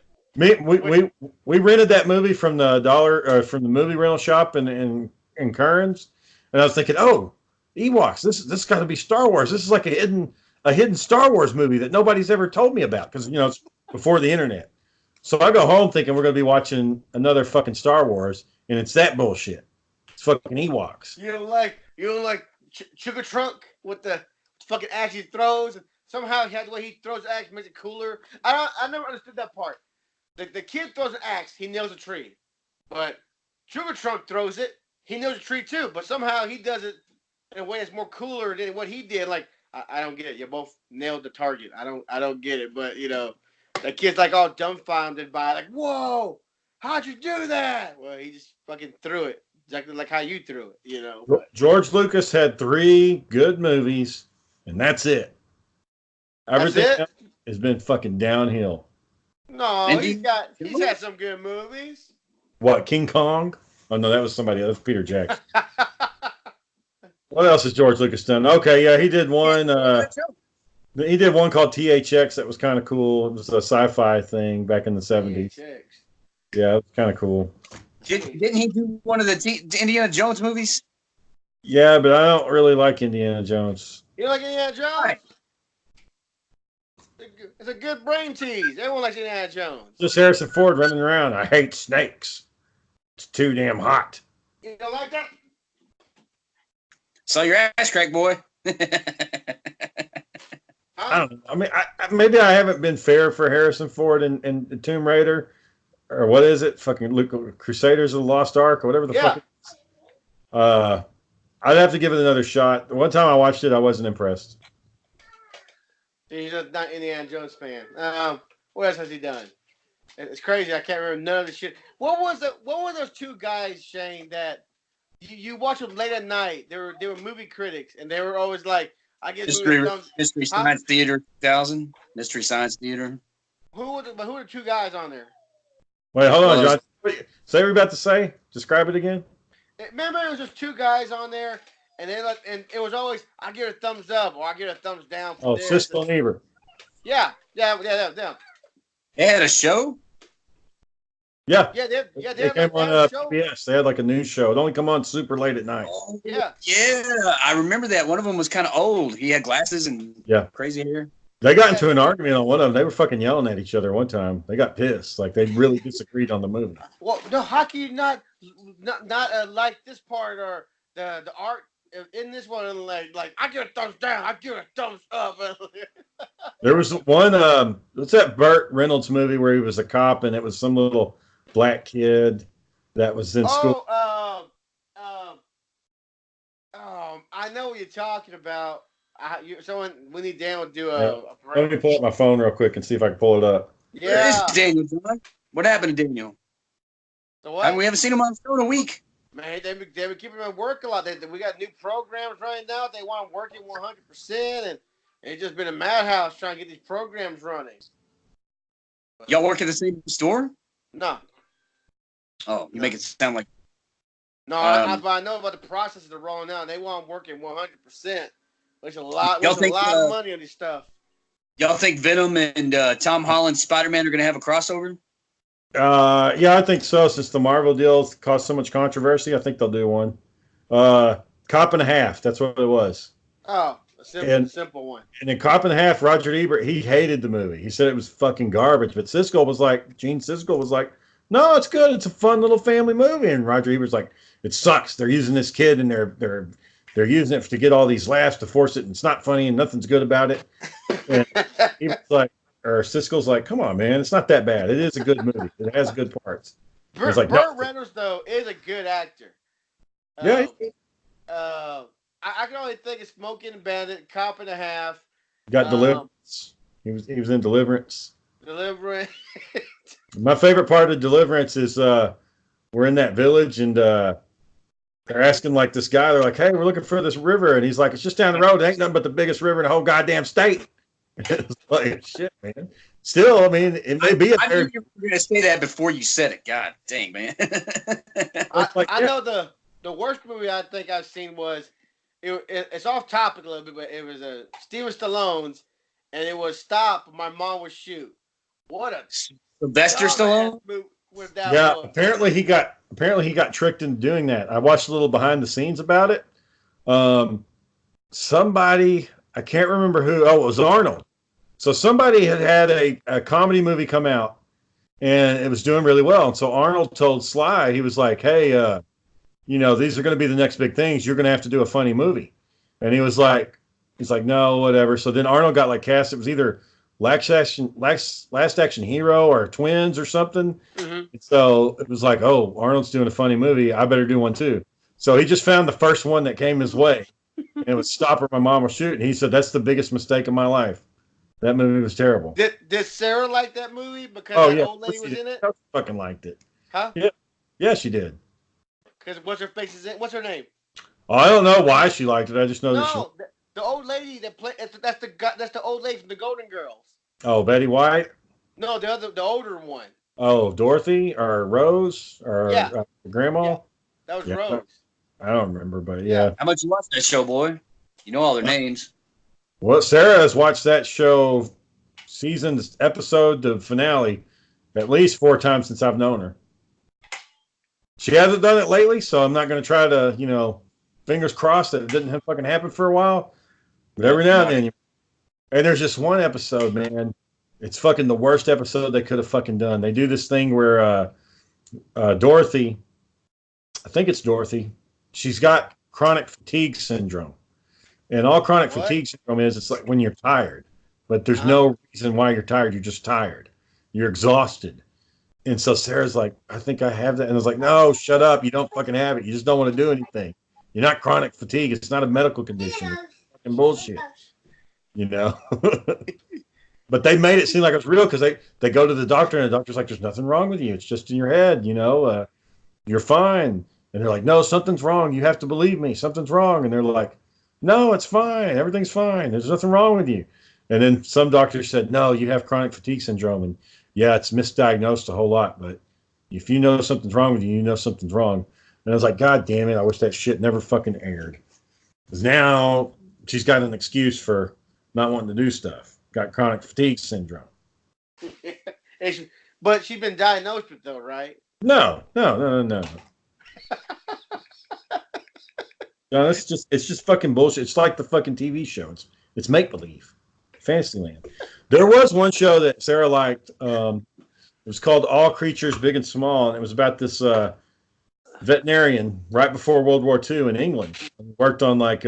[SPEAKER 1] We rented that movie from the movie rental shop in Kearns, and I was thinking, oh, Ewoks. This got to be Star Wars. This is like a hidden Star Wars movie that nobody's ever told me about because it's before the internet. So I go home thinking we're gonna be watching another fucking Star Wars, and it's that bullshit. It's fucking Ewoks.
[SPEAKER 3] You don't like Sugar Trunk with the fucking axe he throws, and somehow he has the way he throws the axe makes it cooler. I never understood that part. The kid throws an axe, he nails a tree, but Sugar Trunk throws it, he nails a tree too, but somehow he does it in a way that's more cooler than what he did. Like I don't get it. You both nailed the target. I don't get it, but the kid's like all dumbfounded by it, like, whoa, how'd you do that? Well, he just fucking threw it. Exactly like how you threw it. But
[SPEAKER 1] George Lucas had 3 good movies, and that's it.
[SPEAKER 3] that's
[SPEAKER 1] Everything
[SPEAKER 3] it.
[SPEAKER 1] else has been fucking downhill.
[SPEAKER 3] No,
[SPEAKER 2] Indy?
[SPEAKER 3] he's had some good movies.
[SPEAKER 1] What, King Kong? Oh no, that was somebody else. Peter Jackson. What else has George Lucas done? Okay, yeah, he did one. He did one called THX that was kind of cool. It was a sci-fi thing back in the 70s.
[SPEAKER 3] Chicks.
[SPEAKER 1] Yeah, it was kind of cool.
[SPEAKER 2] Didn't he do one of the Indiana Jones movies?
[SPEAKER 1] Yeah, but I don't really like Indiana Jones.
[SPEAKER 3] You don't like Indiana Jones?
[SPEAKER 2] Right.
[SPEAKER 3] It's a good brain tease. Everyone likes Indiana Jones.
[SPEAKER 1] Just Harrison Ford running around. I hate snakes. It's too damn hot.
[SPEAKER 3] You don't like that?
[SPEAKER 2] Saw your ass crack, boy.
[SPEAKER 1] I don't know. I mean, maybe I haven't been fair for Harrison Ford in Tomb Raider, or what is it? Fucking Luke, Crusaders of the Lost Ark, or whatever the fuck. I'd have to give it another shot. One time I watched it, I wasn't impressed.
[SPEAKER 3] He's not Indiana Jones fan. What else has he done? It's crazy. I can't remember none of the shit. What were those 2 guys, Shane, that you watch them late at night? They were movie critics, and they were always like, I guess
[SPEAKER 2] Mystery Science Theater 2000. Mystery Science Theater.
[SPEAKER 3] Who were the 2 guys on there?
[SPEAKER 1] Wait, hold on, John. Say what you're about to say. Describe it again.
[SPEAKER 3] Remember, it was just 2 guys on there, and it was always, I give it a thumbs up or I give it a thumbs down.
[SPEAKER 1] Oh, Siskel and Ebert.
[SPEAKER 3] Yeah.
[SPEAKER 2] They had a show.
[SPEAKER 1] Yeah.
[SPEAKER 3] They
[SPEAKER 1] came on PBS. They had like a news show. It only come on super late at night.
[SPEAKER 3] Yeah.
[SPEAKER 2] Yeah, I remember that. One of them was kind of old. He had glasses and crazy hair.
[SPEAKER 1] They got into an argument on one of them. They were fucking yelling at each other one time. They got pissed. Like they really disagreed on the movie.
[SPEAKER 3] Well, no, how can you not like this part or the art in this one? And like I give a thumbs down, I give a thumbs up.
[SPEAKER 1] There was one. What's that Burt Reynolds movie where he was a cop and it was some little black kid that was in school?
[SPEAKER 3] I know what you're talking about. We need Dan to do
[SPEAKER 1] Let me pull up my phone real quick and see if I can pull it up.
[SPEAKER 3] Yeah.
[SPEAKER 2] Where is Daniel, John? What happened to Daniel?
[SPEAKER 3] So what?
[SPEAKER 2] We haven't seen him on the show in a week.
[SPEAKER 3] Man, they've been keeping him at work a lot. We got new programs right now. They want him working 100%, and it's just been a madhouse trying to get these programs running.
[SPEAKER 2] Y'all work at the same store?
[SPEAKER 3] No.
[SPEAKER 2] Oh, you make it sound like.
[SPEAKER 3] No, I know about the process they're rolling out. They want him working 100%. There's a lot of money on this stuff.
[SPEAKER 2] Y'all think Venom and Tom Holland's Spider-Man are going to have a crossover?
[SPEAKER 1] Yeah, I think so. Since the Marvel deals caused so much controversy, I think they'll do one. Cop and a Half. That's what it was.
[SPEAKER 3] Oh, a simple one.
[SPEAKER 1] And in Cop and a Half, Roger Ebert, he hated the movie. He said it was fucking garbage. But Gene Siskel was like, no, it's good. It's a fun little family movie. And Roger Ebert's like, it sucks. They're using this kid and they're using it to get all these laughs to force it, and it's not funny and nothing's good about it. And Siskel's like, come on, man, it's not that bad. It is a good movie. It has good parts.
[SPEAKER 3] Burt Reynolds, though, is a good actor.
[SPEAKER 1] Yeah.
[SPEAKER 3] I can only think of Smoking Bandit, Cop and a Half.
[SPEAKER 1] Got Deliverance. He was in Deliverance.
[SPEAKER 3] Deliverance.
[SPEAKER 1] My favorite part of Deliverance is we're in that village and they're asking like this guy. They're like, "Hey, we're looking for this river," and he's like, "It's just down the road. It ain't nothing but the biggest river in the whole goddamn state." It's like, shit, man. Still, I mean, it may be.
[SPEAKER 2] I knew you were going to say that before you said it. God dang, man.
[SPEAKER 3] I know the worst movie I think I've seen was it's off topic a little bit, but it was Steven Stallone's, and it would stop, and my mom would shoot. What a
[SPEAKER 2] Sylvester
[SPEAKER 3] dumbass
[SPEAKER 2] Stallone.
[SPEAKER 3] move with that
[SPEAKER 1] Yeah,
[SPEAKER 3] was.
[SPEAKER 1] apparently he got tricked into doing that. I watched a little behind the scenes about it. Um, somebody, I can't remember who. Oh, it was Arnold. So somebody had a comedy movie come out, and it was doing really well. And so Arnold told Sly, he was like, "Hey, these are going to be the next big things. You're going to have to do a funny movie." And he's like, "No, whatever." So then Arnold got like cast. It was either Last Action Hero or Twins or something.
[SPEAKER 3] Mm-hmm.
[SPEAKER 1] So it was like, "Oh, Arnold's doing a funny movie. I better do one too." So he just found the first one that came his way, and it was Stop or My Mom Will Shoot. And he said, "That's the biggest mistake of my life. That movie was terrible."
[SPEAKER 3] Did Sarah like that movie because
[SPEAKER 1] Oh
[SPEAKER 3] that
[SPEAKER 1] yeah,
[SPEAKER 3] old lady was in it?
[SPEAKER 1] I fucking liked it.
[SPEAKER 3] Huh?
[SPEAKER 1] Yeah, yeah, she did.
[SPEAKER 3] Because what's her face is in? What's her name?
[SPEAKER 1] Oh, I don't know why she liked it. I just know that she.
[SPEAKER 3] No, the old lady that played. That's the old lady from the Golden Girls.
[SPEAKER 1] Oh, Betty White.
[SPEAKER 3] No, the older one.
[SPEAKER 1] Oh, Dorothy or Rose or
[SPEAKER 3] Yeah.
[SPEAKER 1] Grandma.
[SPEAKER 3] Yeah. That was
[SPEAKER 1] Yeah.
[SPEAKER 3] Rose.
[SPEAKER 1] I don't remember, but yeah.
[SPEAKER 2] How much you watch that show, boy? You know all their names.
[SPEAKER 1] Well, Sarah has watched that show, episode to finale, at least 4 times since I've known her. She hasn't done it lately, so I'm not going to try to, fingers crossed that it didn't fucking happen for a while. But every now and then, and there's just one episode, man. It's fucking the worst episode they could have fucking done. They do this thing where Dorothy, I think it's Dorothy, she's got chronic fatigue syndrome. And all chronic fatigue syndrome is, it's like when you're tired, but there's no reason why you're tired. You're just tired. You're exhausted. And so Sarah's like, "I think I have that." And I was like, "No, shut up. You don't fucking have it. You just don't want to do anything. You're not chronic fatigue. It's not a medical condition. It's fucking bullshit." But they made it seem like it's real because they go to the doctor and the doctor's like, "There's nothing wrong with you. It's just in your head. You're fine." And they're like, "No, something's wrong. You have to believe me. Something's wrong." And they're like, "No, it's fine. Everything's fine. There's nothing wrong with you." And then some doctors said, "No, you have chronic fatigue syndrome." And yeah, it's misdiagnosed a whole lot. But if you know something's wrong with you, you know something's wrong. And I was like, God damn it. I wish that shit never fucking aired. Because now she's got an excuse for not wanting to do stuff. Got chronic fatigue syndrome.
[SPEAKER 3] But she's been diagnosed with though, right?
[SPEAKER 1] No. No, it's just fucking bullshit. It's like the fucking TV show. It's make believe, Fantasyland. There was one show that Sarah liked. It was called All Creatures Big and Small, and it was about this veterinarian right before World War II in England. He worked on like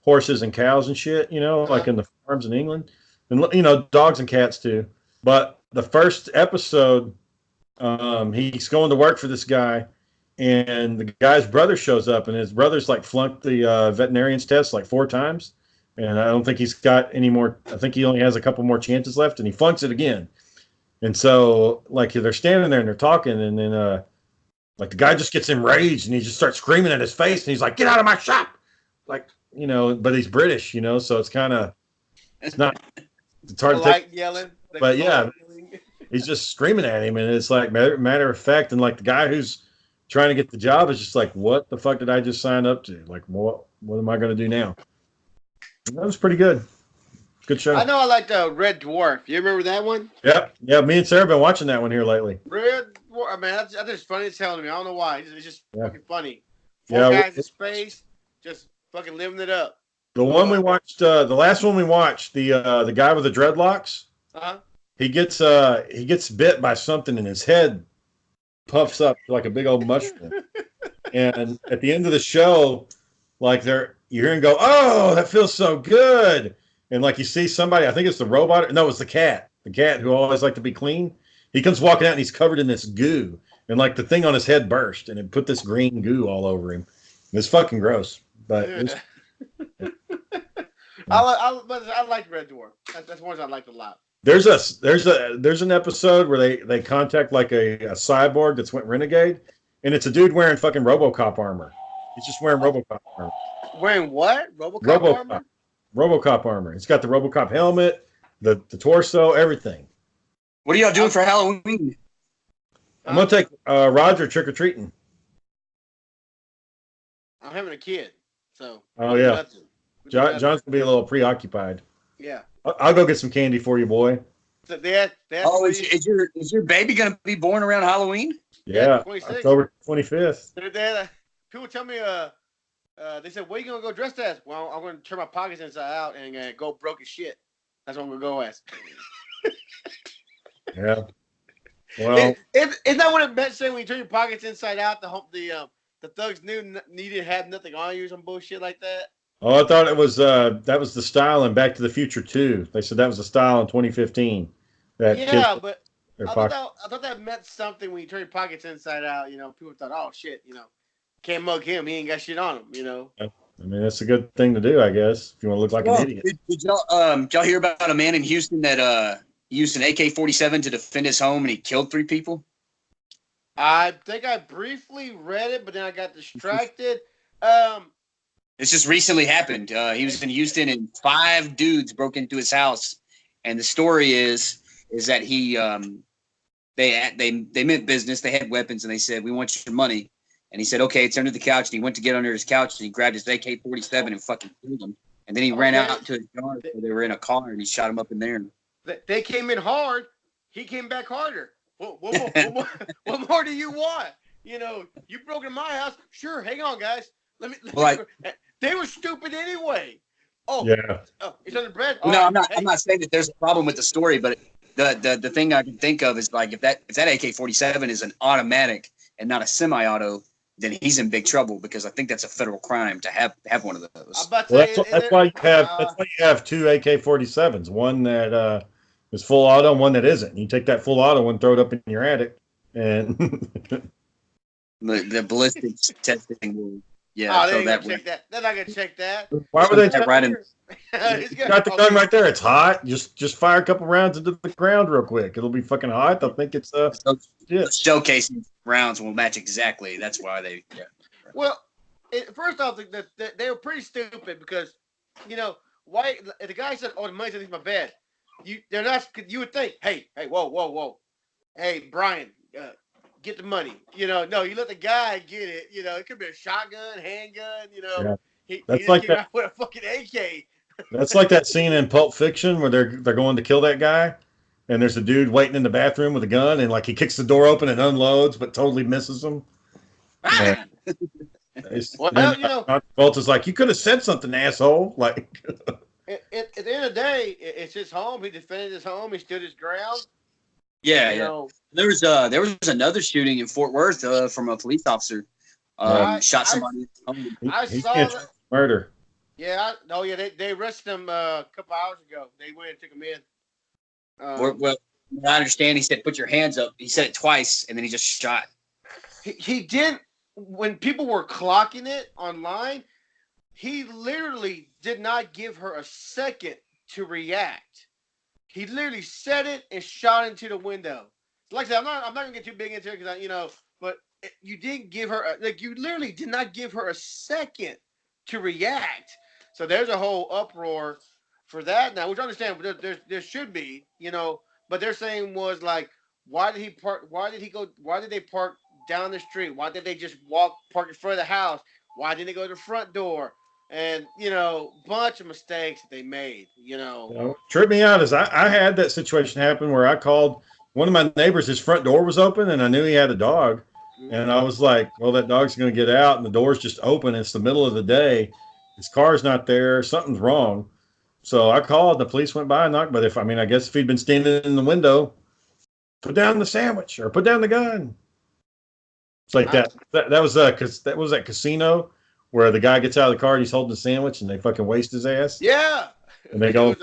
[SPEAKER 1] horses and cows and shit, like in the farms in England, and dogs and cats too. But the first episode, he's going to work for this guy. And the guy's brother shows up, and his brother's like flunked the veterinarian's test like 4 times. And I don't think he's got any more. I think he only has a couple more chances left, and he flunks it again. And so, like, they're standing there and they're talking, and then, like, the guy just gets enraged, and he just starts screaming at his face, and he's like, "Get out of my shop!" Like, but he's British, so it's kind of, it's hard to take.
[SPEAKER 3] Yelling.
[SPEAKER 1] But yeah, he's just screaming at him, and it's like matter of fact, and like the guy who's trying to get the job is just like, "What the fuck did I just sign up to? Like, what am I going to do now?" And that was pretty good. Good show.
[SPEAKER 3] I know I like the Red Dwarf. You remember that one?
[SPEAKER 1] Yep. Yeah, me and Sarah have been watching that one here lately.
[SPEAKER 3] Red Dwarf. Man, that's just funny as hell to me. I don't know why. It's just fucking funny. 4
[SPEAKER 1] Yeah,
[SPEAKER 3] guys in space, just fucking living it up.
[SPEAKER 1] The one we watched, the last one we watched, the guy with the dreadlocks. He gets bit by something, and his head puffs up like a big old mushroom. And at the end of the show, like you hear him go, "Oh, that feels so good." And like you see somebody, I think it's the robot. No, it's the cat who always liked to be clean. He comes walking out and he's covered in this goo. And like the thing on his head burst and it put this green goo all over him. It's fucking gross. But
[SPEAKER 3] I like Red Dwarf. That's one I liked a lot.
[SPEAKER 1] There's an episode where they contact like a cyborg that's went renegade, and it's a dude wearing fucking RoboCop armor. He's just wearing RoboCop armor.
[SPEAKER 3] Wearing what? RoboCop armor?
[SPEAKER 1] RoboCop armor. It's got the RoboCop helmet, the torso, everything.
[SPEAKER 2] What are y'all doing for Halloween?
[SPEAKER 1] I'm gonna take Roger trick or treating.
[SPEAKER 3] I'm having a kid, so.
[SPEAKER 1] Oh yeah. John's gonna be a little preoccupied.
[SPEAKER 3] Yeah.
[SPEAKER 1] I'll go get some candy for you, boy.
[SPEAKER 3] So they had
[SPEAKER 2] Oh,
[SPEAKER 3] somebody,
[SPEAKER 2] is your baby gonna be born around Halloween?
[SPEAKER 1] Yeah,
[SPEAKER 3] 26.
[SPEAKER 1] October 25th.
[SPEAKER 3] They had, people tell me, they said, "What are you gonna go dressed as?" Well, I'm gonna turn my pockets inside out and go broke as shit. That's what I'm gonna go as.
[SPEAKER 1] Yeah. Well,
[SPEAKER 3] Isn't that what it meant saying when you turn your pockets inside out? The thugs needed to have nothing on you, some bullshit like that.
[SPEAKER 1] I thought it was that was the style in Back to the Future 2. They said that was the style in 2015. That kids
[SPEAKER 3] Yeah, but
[SPEAKER 1] their
[SPEAKER 3] I thought
[SPEAKER 1] pocket.
[SPEAKER 3] that meant something when you turn your pockets inside out. People thought, "Oh shit," can't mug him. He ain't got shit on him.
[SPEAKER 1] I mean, that's a good thing to do, I guess, if you want to look like an
[SPEAKER 2] Well,
[SPEAKER 1] idiot.
[SPEAKER 2] did y'all hear about a man in Houston that used an AK-47 to defend his home and he killed 3 people?
[SPEAKER 3] I think I briefly read it, but then I got distracted.
[SPEAKER 2] This just recently happened. He was in Houston and 5 dudes broke into his house, and the story is that they meant business. They had weapons, and they said, "We want your money." And he said, "Okay, it's under the couch." And he went to get under his couch, and he grabbed his AK-47 and fucking killed him. And then he ran out to his yard where they were in a car, and he shot him up in there.
[SPEAKER 3] They came in hard. He came back harder. What more do you want? You broke into my house. Sure, hang on, guys. They were stupid anyway. Oh,
[SPEAKER 1] Yeah.
[SPEAKER 3] it's under bread.
[SPEAKER 2] No, I'm not saying that there's a problem with the story, but the thing I can think of is like if that AK-47 is an automatic and not a semi-auto, then he's in big trouble because I think that's a federal crime to have one of those.
[SPEAKER 1] That's why you have 2 AK-47s. One that is full auto, and one that isn't. You take that full auto and throw it up in your attic, and
[SPEAKER 2] The ballistics testing will,
[SPEAKER 3] they
[SPEAKER 2] so
[SPEAKER 3] ain't
[SPEAKER 2] that
[SPEAKER 3] gonna check that. They're not gonna check that.
[SPEAKER 1] why would they
[SPEAKER 2] that right in?
[SPEAKER 1] You got the gun right there. It's hot. Just fire a couple rounds into the ground real quick. It'll be fucking hot. They'll think it's
[SPEAKER 2] Shell casing rounds will match exactly. That's why they. Yeah.
[SPEAKER 3] Well, first off, they were pretty stupid because, why? If the guy said, "Oh, the money's underneath my bed," they're not. You would think, "Hey, whoa, hey, Brian, get the money." No, you let the guy get it. It could be a shotgun, handgun.
[SPEAKER 1] Yeah.
[SPEAKER 3] He
[SPEAKER 1] That's
[SPEAKER 3] just
[SPEAKER 1] like
[SPEAKER 3] came
[SPEAKER 1] that.
[SPEAKER 3] out with a fucking AK.
[SPEAKER 1] That's like that scene in Pulp Fiction where they're going to kill that guy, and there's a dude waiting in the bathroom with a gun, and like he kicks the door open and unloads, but totally misses him. Yeah.
[SPEAKER 3] Well,
[SPEAKER 1] Walter's like, you could have said something, asshole. Like,
[SPEAKER 3] at the end of the day, it's his home. He defended his home. He stood his ground.
[SPEAKER 2] Yeah. There was another shooting in Fort Worth from a police officer. Shot somebody.
[SPEAKER 3] I saw that.
[SPEAKER 1] Murder.
[SPEAKER 3] Yeah. They arrested him a couple hours ago. They went and took him in.
[SPEAKER 2] Well, I understand. He said, "Put your hands up." He said it twice, and then he just shot.
[SPEAKER 3] He did. When people were clocking it online, he literally did not give her a second to react. He literally said it and shot into the window. Like I said, I'm not gonna get too big into it because but you didn't give her you literally did not give her a second to react. So there's a whole uproar for that now, which I understand. There should be, but they're saying was like, why did he park? Why did he go? Why did they park down the street? Why did they just park in front of the house? Why didn't they go to the front door? And bunch of mistakes that they made.
[SPEAKER 1] Tripped me out is I had that situation happen where I called one of my neighbors. His front door was open, and I knew he had a dog, and I was like, "Well, that dog's going to get out, and the door's just open. It's the middle of the day. His car's not there. Something's wrong." So I called. The police went by and knocked. But I guess if he'd been standing in the window, put down the sandwich or put down the gun. It's like that was because that was that casino where the guy gets out of the car and he's holding a sandwich and they fucking waste his ass.
[SPEAKER 3] Yeah.
[SPEAKER 1] And they go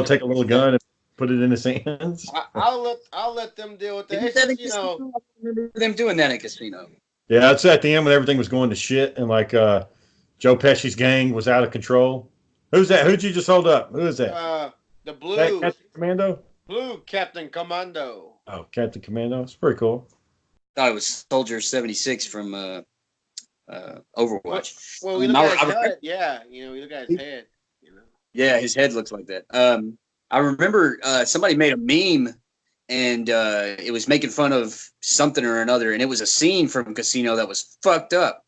[SPEAKER 1] take a little gun and put it in his hands.
[SPEAKER 3] I'll let them deal with that.
[SPEAKER 2] I remember them doing that in casino.
[SPEAKER 1] Yeah, that's at the end when everything was going to shit and like Joe Pesci's gang was out of control. Who's that? Who'd you just hold up? Who is that?
[SPEAKER 3] The Blue
[SPEAKER 1] Captain Commando.
[SPEAKER 3] Blue Captain Commando.
[SPEAKER 1] Oh, Captain Commando. It's pretty cool.
[SPEAKER 2] Thought it was Soldier 76 from Overwatch.
[SPEAKER 3] Well, we look at his head. Yeah, we look at his head.
[SPEAKER 2] Yeah, his head looks like that. I remember somebody made a meme, and it was making fun of something or another, and it was a scene from Casino that was fucked up,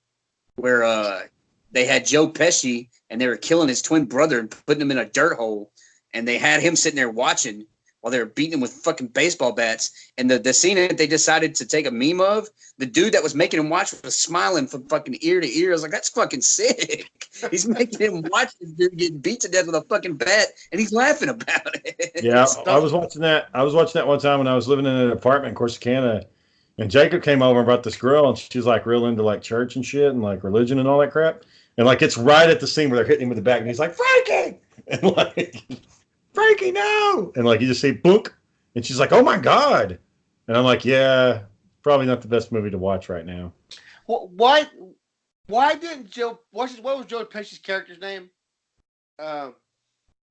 [SPEAKER 2] where they had Joe Pesci, and they were killing his twin brother and putting him in a dirt hole, and they had him sitting there watching while they were beating him with fucking baseball bats. And the scene that they decided to take a meme of, the dude that was making him watch was smiling from fucking ear to ear. I was like, that's fucking sick. He's making him watch this dude getting beat to death with a fucking bat, and he's laughing about it.
[SPEAKER 1] Yeah, I was watching that. I was watching that one time when I was living in an apartment in Corsicana, and Jacob came over and brought this girl, and she's like real into like church and shit and like religion and all that crap. And like it's right at the scene where they're hitting him with the bat, and he's like, Frankie! And like, Frankie, no! And like you just see book, and she's like, oh my God. And I'm like, yeah, probably not the best movie to watch right now.
[SPEAKER 3] Well, why didn't Joe? What was Joe Pesci's character's name?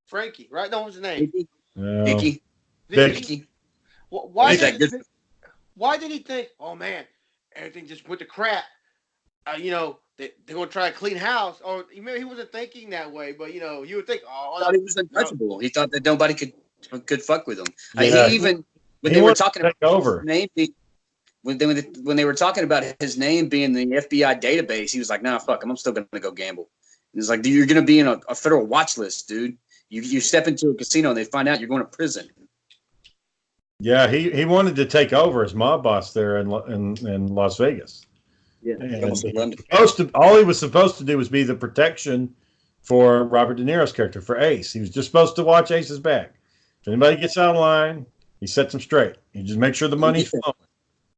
[SPEAKER 3] Frankie, right? No, what was his name?
[SPEAKER 2] Vicky.
[SPEAKER 1] Vicky.
[SPEAKER 3] Why did he think? Oh man, everything just went to crap. They're gonna try to clean house, or maybe he wasn't thinking that way. But you would think,
[SPEAKER 2] I thought he was untouchable. He thought that nobody could fuck with him.
[SPEAKER 1] Yeah.
[SPEAKER 2] He even when they were talking about
[SPEAKER 1] over.
[SPEAKER 2] his name, when they were talking about his name being in the FBI database, he was like, "Nah, fuck him. I'm still gonna go gamble." And it's like, you're gonna be in a federal watch list, dude. You step into a casino and they find out you're going to prison.
[SPEAKER 1] Yeah, he wanted to take over as mob boss there in Las Vegas.
[SPEAKER 2] Yeah,
[SPEAKER 1] all he was supposed to do was be the protection for Robert De Niro's character, for Ace. He was just supposed to watch Ace's back. If anybody gets out of line, he sets them straight. He just make sure the money's flowing.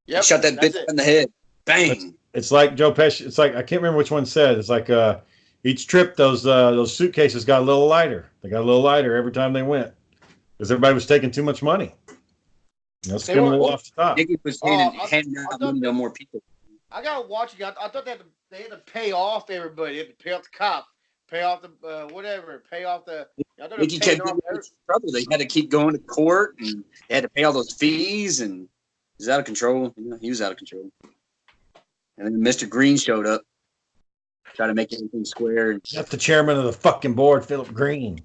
[SPEAKER 2] Yep, shot that bitch in the head. Bang.
[SPEAKER 1] It's like Joe Pesci. It's like I can't remember which one said. It's like each trip those suitcases got a little lighter. They got a little lighter every time they went because everybody was taking too much money. Skimming a little off the top.
[SPEAKER 2] Dickie was handing out money to more people.
[SPEAKER 3] I got watching. I thought they had to pay off everybody. They had to pay off the cop, pay off the whatever, pay off the.
[SPEAKER 2] Dickie kept getting in trouble. They had to keep going to court, and they had to pay all those fees, and he was out of control. He was out of control. And then Mr. Green showed up, trying to make everything square.
[SPEAKER 1] That's the chairman of the fucking board, Philip Green.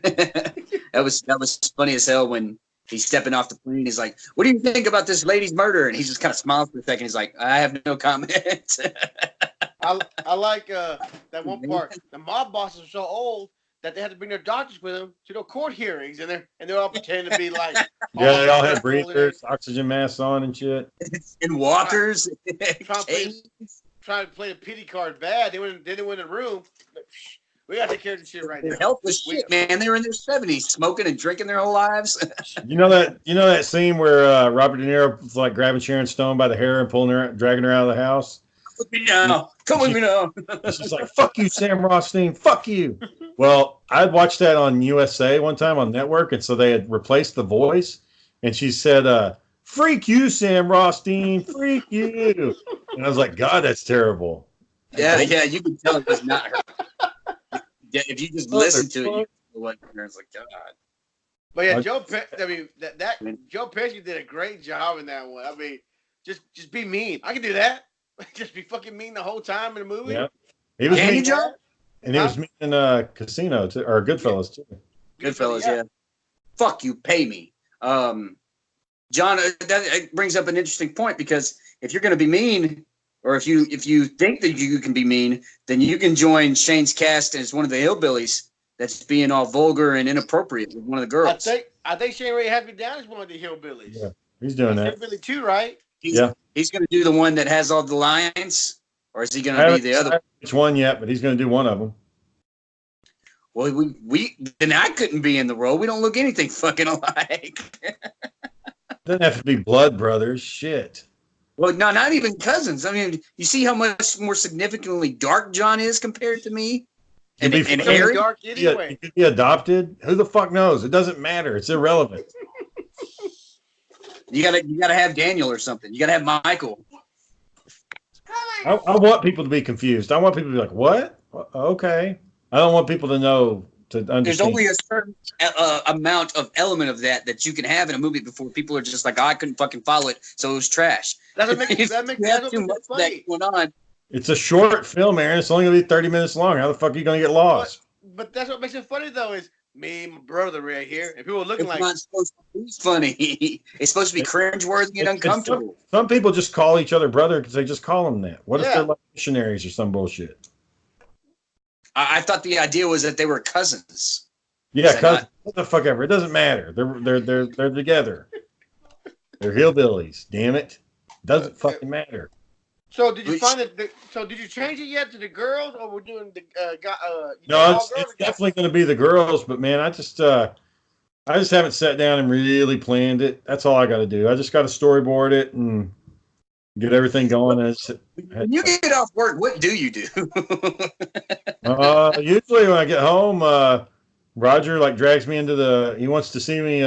[SPEAKER 2] That was funny as hell when he's stepping off the plane. He's like, "What do you think about this lady's murder?" And he just kind of smiles for a second. He's like, "I have no comment."
[SPEAKER 3] I like that one part. The mob bosses are so old that they had to bring their doctors with them to the court hearings, and they're all pretending to be like.
[SPEAKER 1] Yeah, they all had breathers, oxygen masks on, and shit.
[SPEAKER 2] And walkers.
[SPEAKER 3] Trying to play the pity card bad. They didn't win the room. We gotta take care of this shit right now.
[SPEAKER 2] Their health was shit, man. They were in their 70s, smoking and drinking their whole lives.
[SPEAKER 1] You know that scene where Robert De Niro was like grabbing Sharon Stone by the hair and dragging her out of the house.
[SPEAKER 2] Come with me now. Come with me now.
[SPEAKER 1] She's like, "Fuck you, Sam Rothstein. Fuck you." Well, I'd watched that on USA one time on network, and so they had replaced the voice, and she said, "Freak you, Sam Rothstein. Freak you." And I was like, God, that's terrible.
[SPEAKER 2] Yeah, you can tell it was not her. Yeah, if you just listen to it, you know what it's like. God.
[SPEAKER 3] But yeah, Joe Pesci did a great job in that one. I mean, just be mean. I can do that. Just be fucking mean the whole time in the movie.
[SPEAKER 1] Yeah, he was mean,
[SPEAKER 2] Joe?
[SPEAKER 1] And he was mean in Casino too, or Goodfellas too.
[SPEAKER 2] Goodfellas, yeah. Fuck you, pay me. John, that brings up an interesting point because if you're going to be mean, or if you think that you can be mean, then you can join Shane's cast as one of the hillbillies that's being all vulgar and inappropriate with one of the girls.
[SPEAKER 3] I think Shane Ray has me down as one of the hillbillies.
[SPEAKER 1] Yeah, he's doing that.
[SPEAKER 3] Hillbilly too, right?
[SPEAKER 2] He's going to do the one that has all the lines, or is he going to be the other?
[SPEAKER 1] Which one yet? But he's going to do one of them.
[SPEAKER 2] Well, we then I couldn't be in the role. We don't look anything fucking alike.
[SPEAKER 1] Doesn't have to be blood brothers. Shit.
[SPEAKER 2] Well, no, not even cousins. I mean, you see how much more significantly dark John is compared to me? And Harry?
[SPEAKER 3] Dark anyway.
[SPEAKER 1] He could be adopted. Who the fuck knows? It doesn't matter. It's irrelevant.
[SPEAKER 2] You gotta have Daniel or something. You gotta have Michael.
[SPEAKER 1] I want people to be confused. I want people to be like, "What? Okay." I don't want people to know to understand.
[SPEAKER 2] There's only a certain amount of element of that you can have in a movie before people are just like, "Oh, I couldn't fucking follow it, so it was trash."
[SPEAKER 3] That makes
[SPEAKER 2] too much of that going on.
[SPEAKER 1] It's a short film, Aaron. It's only gonna be 30 minutes long. How the fuck are you gonna get lost?
[SPEAKER 3] But that's what makes it funny, though, is me and my brother right here, and people are looking
[SPEAKER 2] it's not supposed to be funny. It's supposed to be cringeworthy and uncomfortable.
[SPEAKER 1] Some people just call each other brother because they just call them that. What if they're like missionaries or some bullshit?
[SPEAKER 2] I thought the idea was that they were cousins.
[SPEAKER 1] Yeah, cousin. What the fuck ever. It doesn't matter. They're together. They're hillbillies. Damn it. Doesn't fucking matter.
[SPEAKER 3] So did you find it? So did you change it yet to the girls, or we're doing the
[SPEAKER 1] No, it's definitely going to be the girls. But man, I just haven't sat down and really planned it. That's all I got to do. I just got to storyboard it and get everything going.
[SPEAKER 2] When you get off work, what do you do?
[SPEAKER 1] Usually when I get home, Roger like drags me into he wants to see me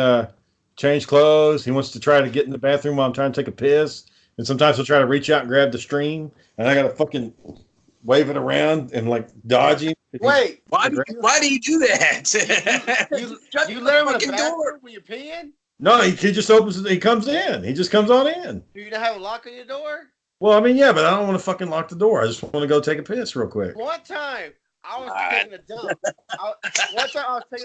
[SPEAKER 1] change clothes. He wants to try to get in the bathroom while I'm trying to take a piss. And sometimes he'll try to reach out and grab the stream, and I got to fucking wave it around and like dodge him.
[SPEAKER 3] Wait,
[SPEAKER 2] why do you do that?
[SPEAKER 3] you let him in the bathroom when you're peeing?
[SPEAKER 1] No, he just opens it. He comes in. He just comes on in.
[SPEAKER 3] Do you not have a lock on your door?
[SPEAKER 1] Well, I mean, yeah, but I don't want to fucking lock the door. I just want to go take a piss real quick.
[SPEAKER 3] One time I was taking a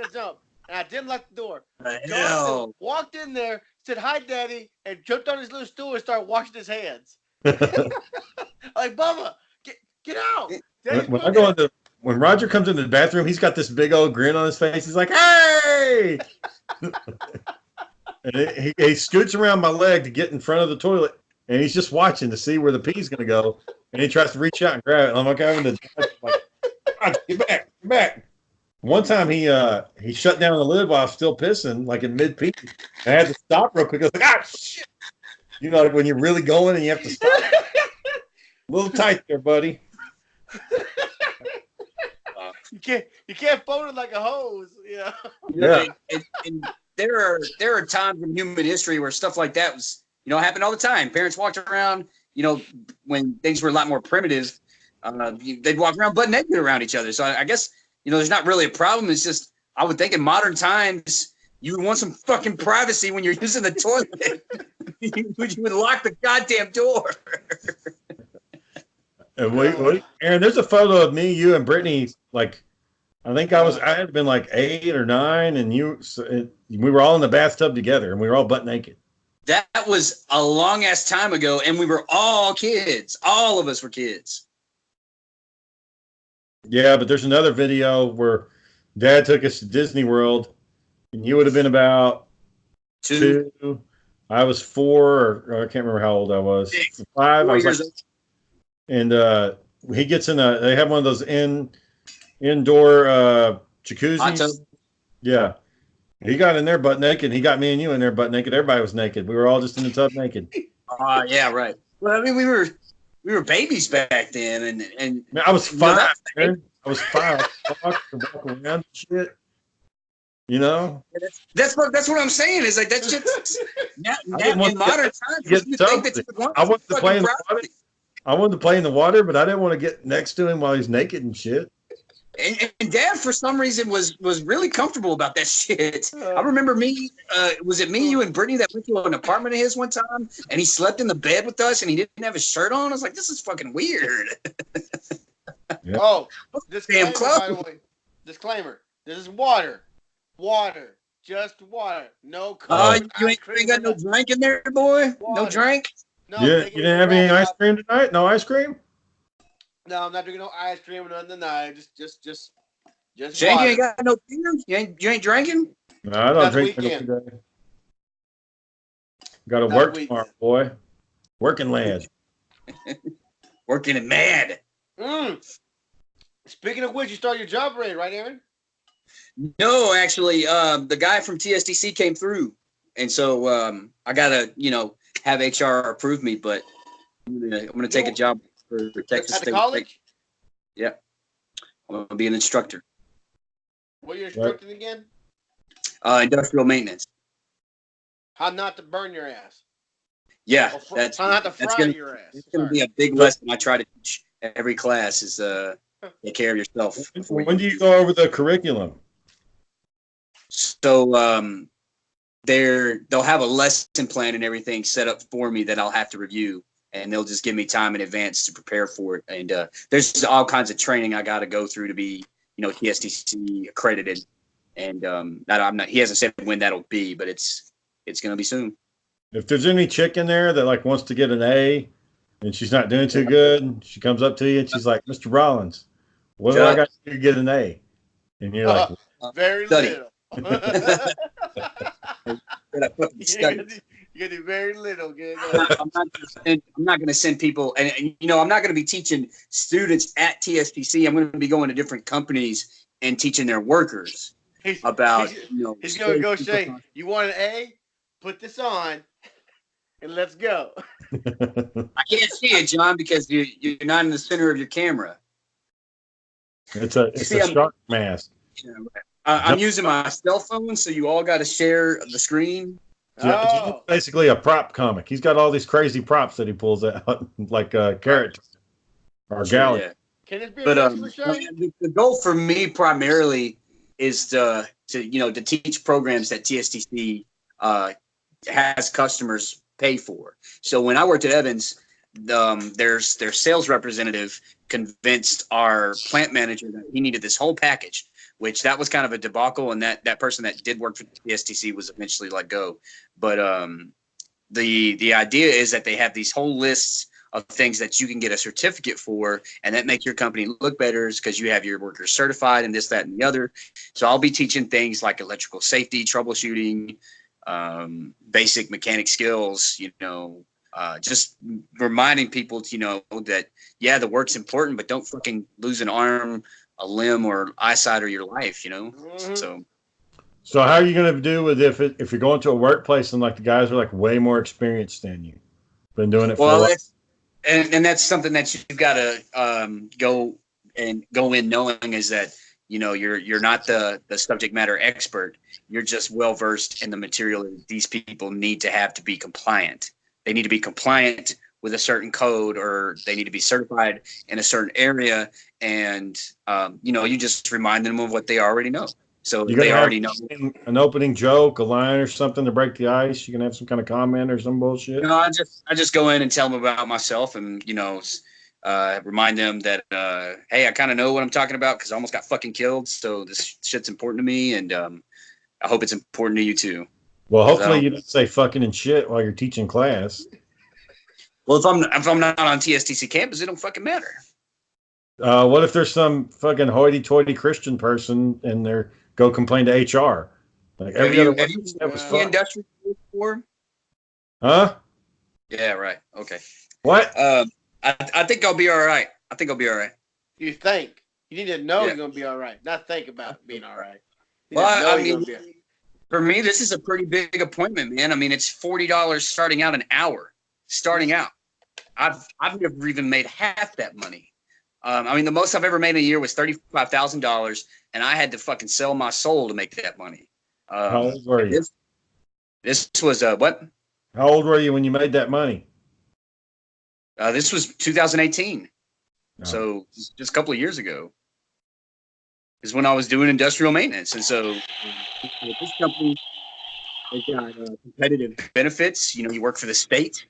[SPEAKER 3] dump. And I didn't lock the door. Jonathan walked in there, said hi, Daddy, and jumped on his little stool and started washing his hands. Like, Bubba, get out!
[SPEAKER 1] When Roger comes into the bathroom, he's got this big old grin on his face. He's like, "Hey!" And he scoots around my leg to get in front of the toilet, and he's just watching to see where the pee's going to go. And he tries to reach out and grab it. And I'm like, Roger, get back. One time he shut down the lid while I was still pissing, like in mid pee. I had to stop real quick. I was like, ah, shit. You know, like when you're really going and you have to stop. A little tight there, buddy.
[SPEAKER 3] You can't fold it like a hose, you know?
[SPEAKER 1] Yeah.
[SPEAKER 2] And there are times in human history where stuff like that was, happened all the time. Parents walked around, when things were a lot more primitive, they'd walk around butt naked around each other. So I guess, there's not really a problem. It's just, I would think in modern times, you would want some fucking privacy when you're using the toilet. you would lock the goddamn door.
[SPEAKER 1] And Aaron, there's a photo of me, you, and Brittany. Like, I think I had been like 8 or 9, and we were all in the bathtub together, and we were all butt naked.
[SPEAKER 2] That was a long ass time ago, and we were all kids. All of us were kids.
[SPEAKER 1] Yeah, but there's another video where Dad took us to Disney World, and you would have been about 2. I was 4, or I can't remember how old I was. 5. I was like, and he gets in they have one of those indoor jacuzzis. Yeah. He got in there butt naked. He got me and you in there butt naked. Everybody was naked. We were all just in the tub naked.
[SPEAKER 2] Yeah, right. Well, I mean, we were babies back then, and
[SPEAKER 1] man, I was 5. I was 5. Walk around shit.
[SPEAKER 2] That's what I'm saying. Is like that shit. Now in modern times, you think that you would want
[SPEAKER 1] I wanted to play in the water. I wanted to play in the water, but I didn't want to get next to him while he's naked and shit.
[SPEAKER 2] And Dad, for some reason, was really comfortable about that shit. I remember was it me, you, and Brittany that went to an apartment of his one time, and he slept in the bed with us, and he didn't have his shirt on? I was like, this is fucking weird.
[SPEAKER 1] Yeah.
[SPEAKER 3] Oh, disclaimer, by the way. Disclaimer. This is water. Water. Just water. No coke.
[SPEAKER 2] You ain't got no drink in there, boy?
[SPEAKER 3] Water.
[SPEAKER 2] No drink?
[SPEAKER 3] No,
[SPEAKER 1] you didn't have any ice cream tonight? No ice cream?
[SPEAKER 3] No, I'm not drinking no ice cream or nothing tonight. Just
[SPEAKER 2] Shane,
[SPEAKER 3] water.
[SPEAKER 2] you ain't got no beer? You ain't drinking?
[SPEAKER 1] No, I don't drink today. Got to work tomorrow, boy. Working lad.
[SPEAKER 2] Working and mad.
[SPEAKER 3] Speaking of which, you started your job already, right, Aaron?
[SPEAKER 2] No, actually, the guy from TSDC came through, and so I gotta, have HR approve me. But I'm gonna take a job for Texas State.
[SPEAKER 3] At college?
[SPEAKER 2] Yeah, I'm gonna be an instructor.
[SPEAKER 3] What are you instructing again?
[SPEAKER 2] Industrial maintenance.
[SPEAKER 3] How not to burn your ass.
[SPEAKER 2] Yeah,
[SPEAKER 3] how not to fry your ass.
[SPEAKER 2] It's gonna be a big lesson I try to teach every class is take care of yourself.
[SPEAKER 1] When do you go over the curriculum?
[SPEAKER 2] So they'll have a lesson plan and everything set up for me that I'll have to review, and they'll just give me time in advance to prepare for it. And there's all kinds of training I got to go through to be, TSDC accredited. And he hasn't said when that'll be, but it's going to be soon.
[SPEAKER 1] If there's any chick in there that wants to get an A and she's not doing too good, she comes up to you and she's like, Mr. Rollins, what do I got to do to get an A? And you're like,
[SPEAKER 3] very little. You're gonna do very little.
[SPEAKER 2] I'm not gonna send people, and I'm not gonna be teaching students at TSTC. I'm gonna be going to different companies and teaching their workers about.
[SPEAKER 3] He's gonna go say, "You want an A? Put this on, and let's go."
[SPEAKER 2] I can't see it, John, because you're not in the center of your camera.
[SPEAKER 1] It's a shark mask.
[SPEAKER 2] I'm using my cell phone, so you all got to share the screen.
[SPEAKER 3] Oh.
[SPEAKER 1] Basically a prop comic. He's got all these crazy props that he pulls out, like carrot or galley.
[SPEAKER 2] Yeah.
[SPEAKER 3] Can this be a
[SPEAKER 2] But
[SPEAKER 3] show?
[SPEAKER 2] the goal for me primarily is to teach programs that TSTC has customers pay for. So when I worked at Evans, their sales representative convinced our plant manager that he needed this whole package, which that was kind of a debacle. And that person that did work for TSTC was eventually let go. But the idea is that they have these whole lists of things that you can get a certificate for, and that make your company look better because you have your workers certified and this, that, and the other. So I'll be teaching things like electrical safety, troubleshooting, basic mechanic skills, just reminding people, that, yeah, the work's important, but don't fucking lose an arm, a limb, or eyesight, or your life,
[SPEAKER 3] Mm-hmm.
[SPEAKER 1] So how are you going to do with if you're going to a workplace and like the guys are like way more experienced than you, been doing it for a while?
[SPEAKER 2] And that's something that you've got to go in knowing is that you're not the subject matter expert. You're just well versed in the material that these people need to have to be compliant. They need to be compliant with a certain code, or they need to be certified in a certain area. And you just remind them of what they already know. So they already know
[SPEAKER 1] an opening joke, a line or something to break the ice. You can have some kind of comment or some bullshit.
[SPEAKER 2] I just go in and tell them about myself, and remind them that hey, I kind of know what I'm talking about because I almost got fucking killed. So this shit's important to me, and I hope it's important to you too.
[SPEAKER 1] Well, hopefully you don't say fucking and shit while you're teaching class.
[SPEAKER 2] Well, if I'm not on TSTC campus, it don't fucking matter.
[SPEAKER 1] What if there's some fucking hoity-toity Christian person and they're go complain to HR? Like every other
[SPEAKER 2] have you
[SPEAKER 1] that was
[SPEAKER 2] the industrial before?
[SPEAKER 1] Huh?
[SPEAKER 2] Yeah, right. Okay.
[SPEAKER 1] What?
[SPEAKER 2] I think I'll be all right.
[SPEAKER 3] You think? You need to know you're gonna be all right, not think about being all right.
[SPEAKER 2] Well, I mean, for me, this is a pretty big appointment, man. I mean, it's $40 starting out an hour. Starting out, I've never even made half that money. I mean, the most I've ever made in a year was $35,000, and I had to fucking sell my soul to make that money.
[SPEAKER 1] How old were you?
[SPEAKER 2] This was what?
[SPEAKER 1] How old were you when you made that money?
[SPEAKER 2] This was 2018,
[SPEAKER 1] Oh.
[SPEAKER 2] so just a couple of years ago. Is when I was doing industrial maintenance, and so with this company, they've got competitive benefits. You work for the state,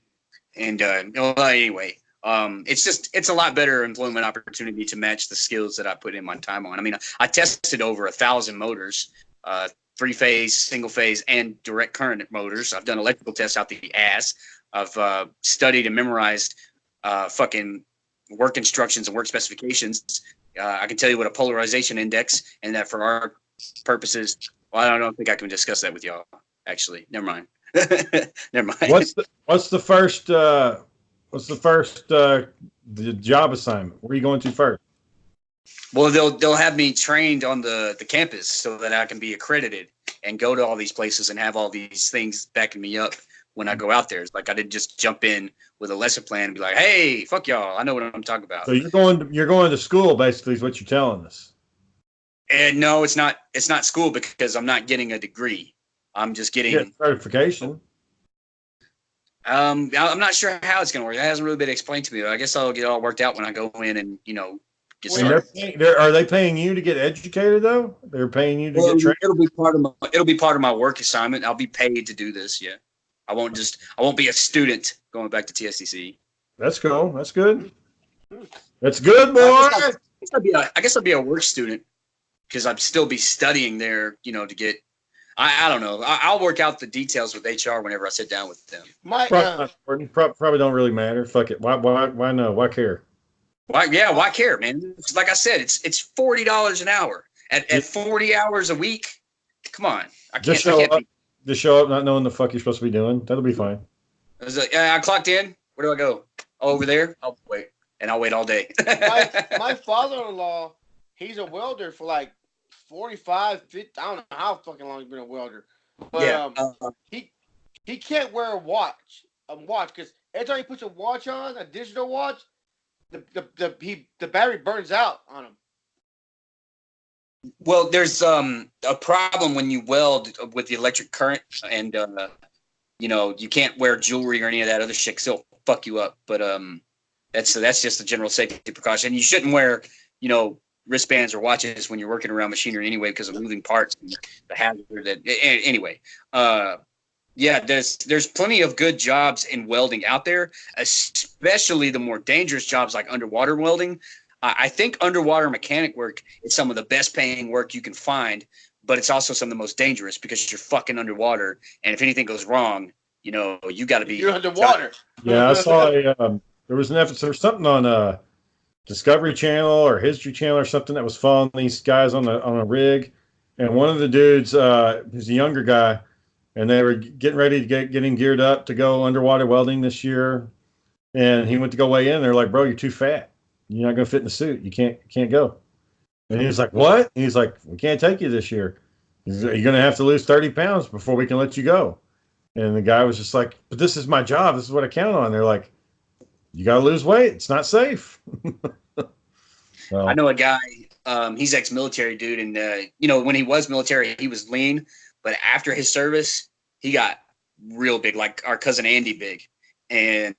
[SPEAKER 2] and anyway. It's a lot better employment opportunity to match the skills that I put in my time on. I mean, I tested over 1,000 motors, 3-phase, single-phase, and direct current motors. I've done electrical tests out the ass. I've studied and memorized fucking work instructions and work specifications. I can tell you what a polarization index, and that for our purposes, well, I don't think I can discuss that with y'all. Actually, never mind. Never mind.
[SPEAKER 1] What's the first the job assignment? Where are you going to first?
[SPEAKER 2] Well, they'll have me trained on the campus so that I can be accredited and go to all these places and have all these things backing me up when I go out there. It's like I didn't just jump in with a lesson plan and be like, "Hey, fuck y'all, I know what I'm talking about."
[SPEAKER 1] So you're going to school, basically, is what you're telling us.
[SPEAKER 2] And no, it's not school because I'm not getting a degree. I'm just getting
[SPEAKER 1] certification.
[SPEAKER 2] I'm not sure how it's going to work. That hasn't really been explained to me. I guess I'll get it all worked out when I go in and get started.
[SPEAKER 1] Are they paying you to get educated though? They're paying you to get trained.
[SPEAKER 2] It'll be part of my work assignment. I'll be paid to do this. Yeah, I won't be a student going back to TSTC.
[SPEAKER 1] That's cool. That's good. That's good, boy.
[SPEAKER 2] I guess I'll be a work student because I'd still be studying there. To get. I don't know. I'll work out the details with HR whenever I sit down with them.
[SPEAKER 1] Probably don't really matter. Fuck it. Why no? Why care?
[SPEAKER 2] Why care, man? Like I said, it's $40 an hour at 40 hours a week. Come on, I
[SPEAKER 1] Just
[SPEAKER 2] can't. I
[SPEAKER 1] show
[SPEAKER 2] can't
[SPEAKER 1] up.
[SPEAKER 2] be.
[SPEAKER 1] Just show up, not knowing the fuck you're supposed to be doing. That'll be fine.
[SPEAKER 2] I was like, I clocked in. Where do I go? Oh, over there. I'll wait, and I'll wait all day.
[SPEAKER 3] My father-in-law, he's a welder for like 45, 50. I don't know how fucking long he's been a welder, but
[SPEAKER 2] Yeah.
[SPEAKER 3] he can't wear a watch because every time he puts a watch on, a digital watch, the battery burns out on him.
[SPEAKER 2] Well, there's a problem when you weld with the electric current, and you can't wear jewelry or any of that other shit 'cause it'll fuck you up. But that's just a general safety precaution. You shouldn't wear wristbands or watches when you're working around machinery anyway because of moving parts and the hazard. Anyway, yeah, there's plenty of good jobs in welding out there, especially the more dangerous jobs like underwater welding. I think underwater mechanic work is some of the best paying work you can find, but it's also some of the most dangerous because you're fucking underwater, and if anything goes wrong, you got to be.
[SPEAKER 3] You're underwater.
[SPEAKER 1] Yeah, I saw there was an episode, there was something on Discovery Channel or History Channel or something that was following these guys on a rig, and one of the dudes who's a younger guy, and they were getting ready to getting geared up to go underwater welding this year, and he went to go weigh in. They're like, "Bro, you're too fat. You're not gonna fit in the suit. You can't go." And he was like, "What?" And he's like, "We can't take you this year. You're gonna have to lose 30 pounds before we can let you go." And the guy was just like, "But this is my job. This is what I count on." They're like, "You got to lose weight. It's not safe." Well,
[SPEAKER 2] I know a guy. He's ex-military dude, and when he was military, he was lean, but after his service, he got real big, like our cousin Andy big, and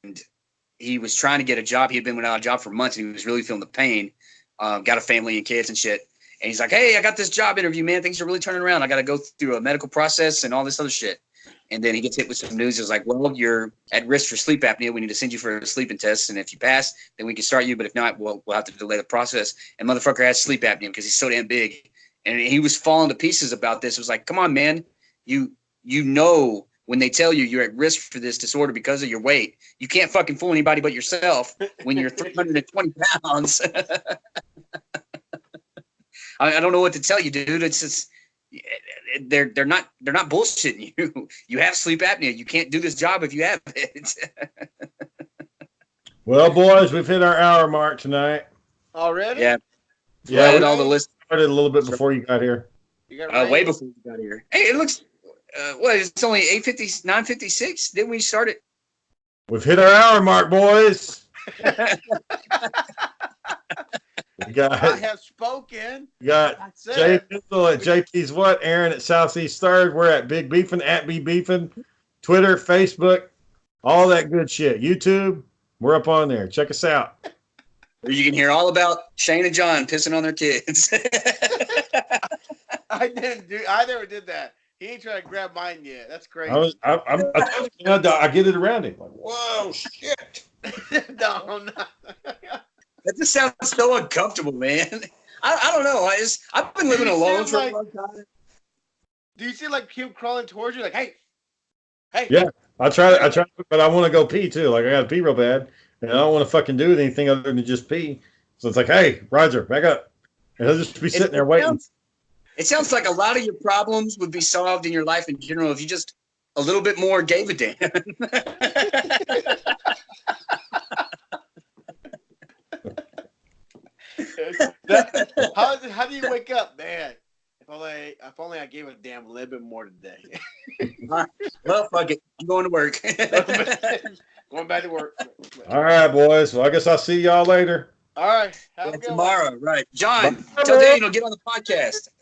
[SPEAKER 2] he was trying to get a job. He had been without a job for months, and he was really feeling the pain. Got a family and kids and shit, and he's like, "Hey, I got this job interview, man. Things are really turning around. I got to go through a medical process and all this other shit." And then he gets hit with some news. It's like, "Well, you're at risk for sleep apnea. We need to send you for a sleeping test. And if you pass, then we can start you. But if not, we'll have to delay the process." And motherfucker has sleep apnea because he's so damn big. And he was falling to pieces about this. It was like, come on, man. You when they tell you you're at risk for this disorder because of your weight, you can't fucking fool anybody but yourself when you're 320 pounds. I don't know what to tell you, dude. It's just they're not bullshitting you. You have sleep apnea. You can't do this job if you have it.
[SPEAKER 1] well, boys, we've hit our hour mark tonight.
[SPEAKER 3] Already?
[SPEAKER 2] Yeah.
[SPEAKER 1] Yeah, we
[SPEAKER 2] all the lists
[SPEAKER 1] started a little bit before you got here.
[SPEAKER 3] You got
[SPEAKER 2] way before you got here. Hey, it looks it's only 8:50, 9:56. Didn't we start it?
[SPEAKER 1] We've hit our hour mark, boys. We got
[SPEAKER 3] I have spoken.
[SPEAKER 1] We got
[SPEAKER 3] I
[SPEAKER 1] Jay
[SPEAKER 3] said.
[SPEAKER 1] Pistol at JP's What, Aaron at Southeast Third. We're at Big Beefin', at B Beefin', Twitter, Facebook, all that good shit. YouTube, we're up on there. Check us out.
[SPEAKER 2] Where you can hear all about Shane and John pissing on their kids.
[SPEAKER 3] I never did that. He ain't trying to grab mine yet. That's crazy.
[SPEAKER 1] I told you, I get it around him. Like, whoa, shit.
[SPEAKER 3] No, I'm not.
[SPEAKER 2] That just sounds so uncomfortable, man. I don't know. I've been living alone for a long time.
[SPEAKER 3] Do you see like him crawling towards you like, hey?
[SPEAKER 1] Yeah, I try, but I want to go pee too. Like I got to pee real bad, and I don't want to fucking do anything other than just pee. So it's like, hey, Roger, back up, and he'll just be sitting there waiting.
[SPEAKER 2] It sounds like a lot of your problems would be solved in your life in general if you just a little bit more gave a damn.
[SPEAKER 3] How do you wake up, man? If only I gave a damn a little bit more today.
[SPEAKER 2] Well, fuck it. I'm going to work.
[SPEAKER 3] Going back to work.
[SPEAKER 1] All right, boys. Well, I guess I'll see y'all later.
[SPEAKER 3] All right. Have a good one.
[SPEAKER 2] Tomorrow, right? John,
[SPEAKER 1] Bye.
[SPEAKER 2] tell Daniel get on the podcast.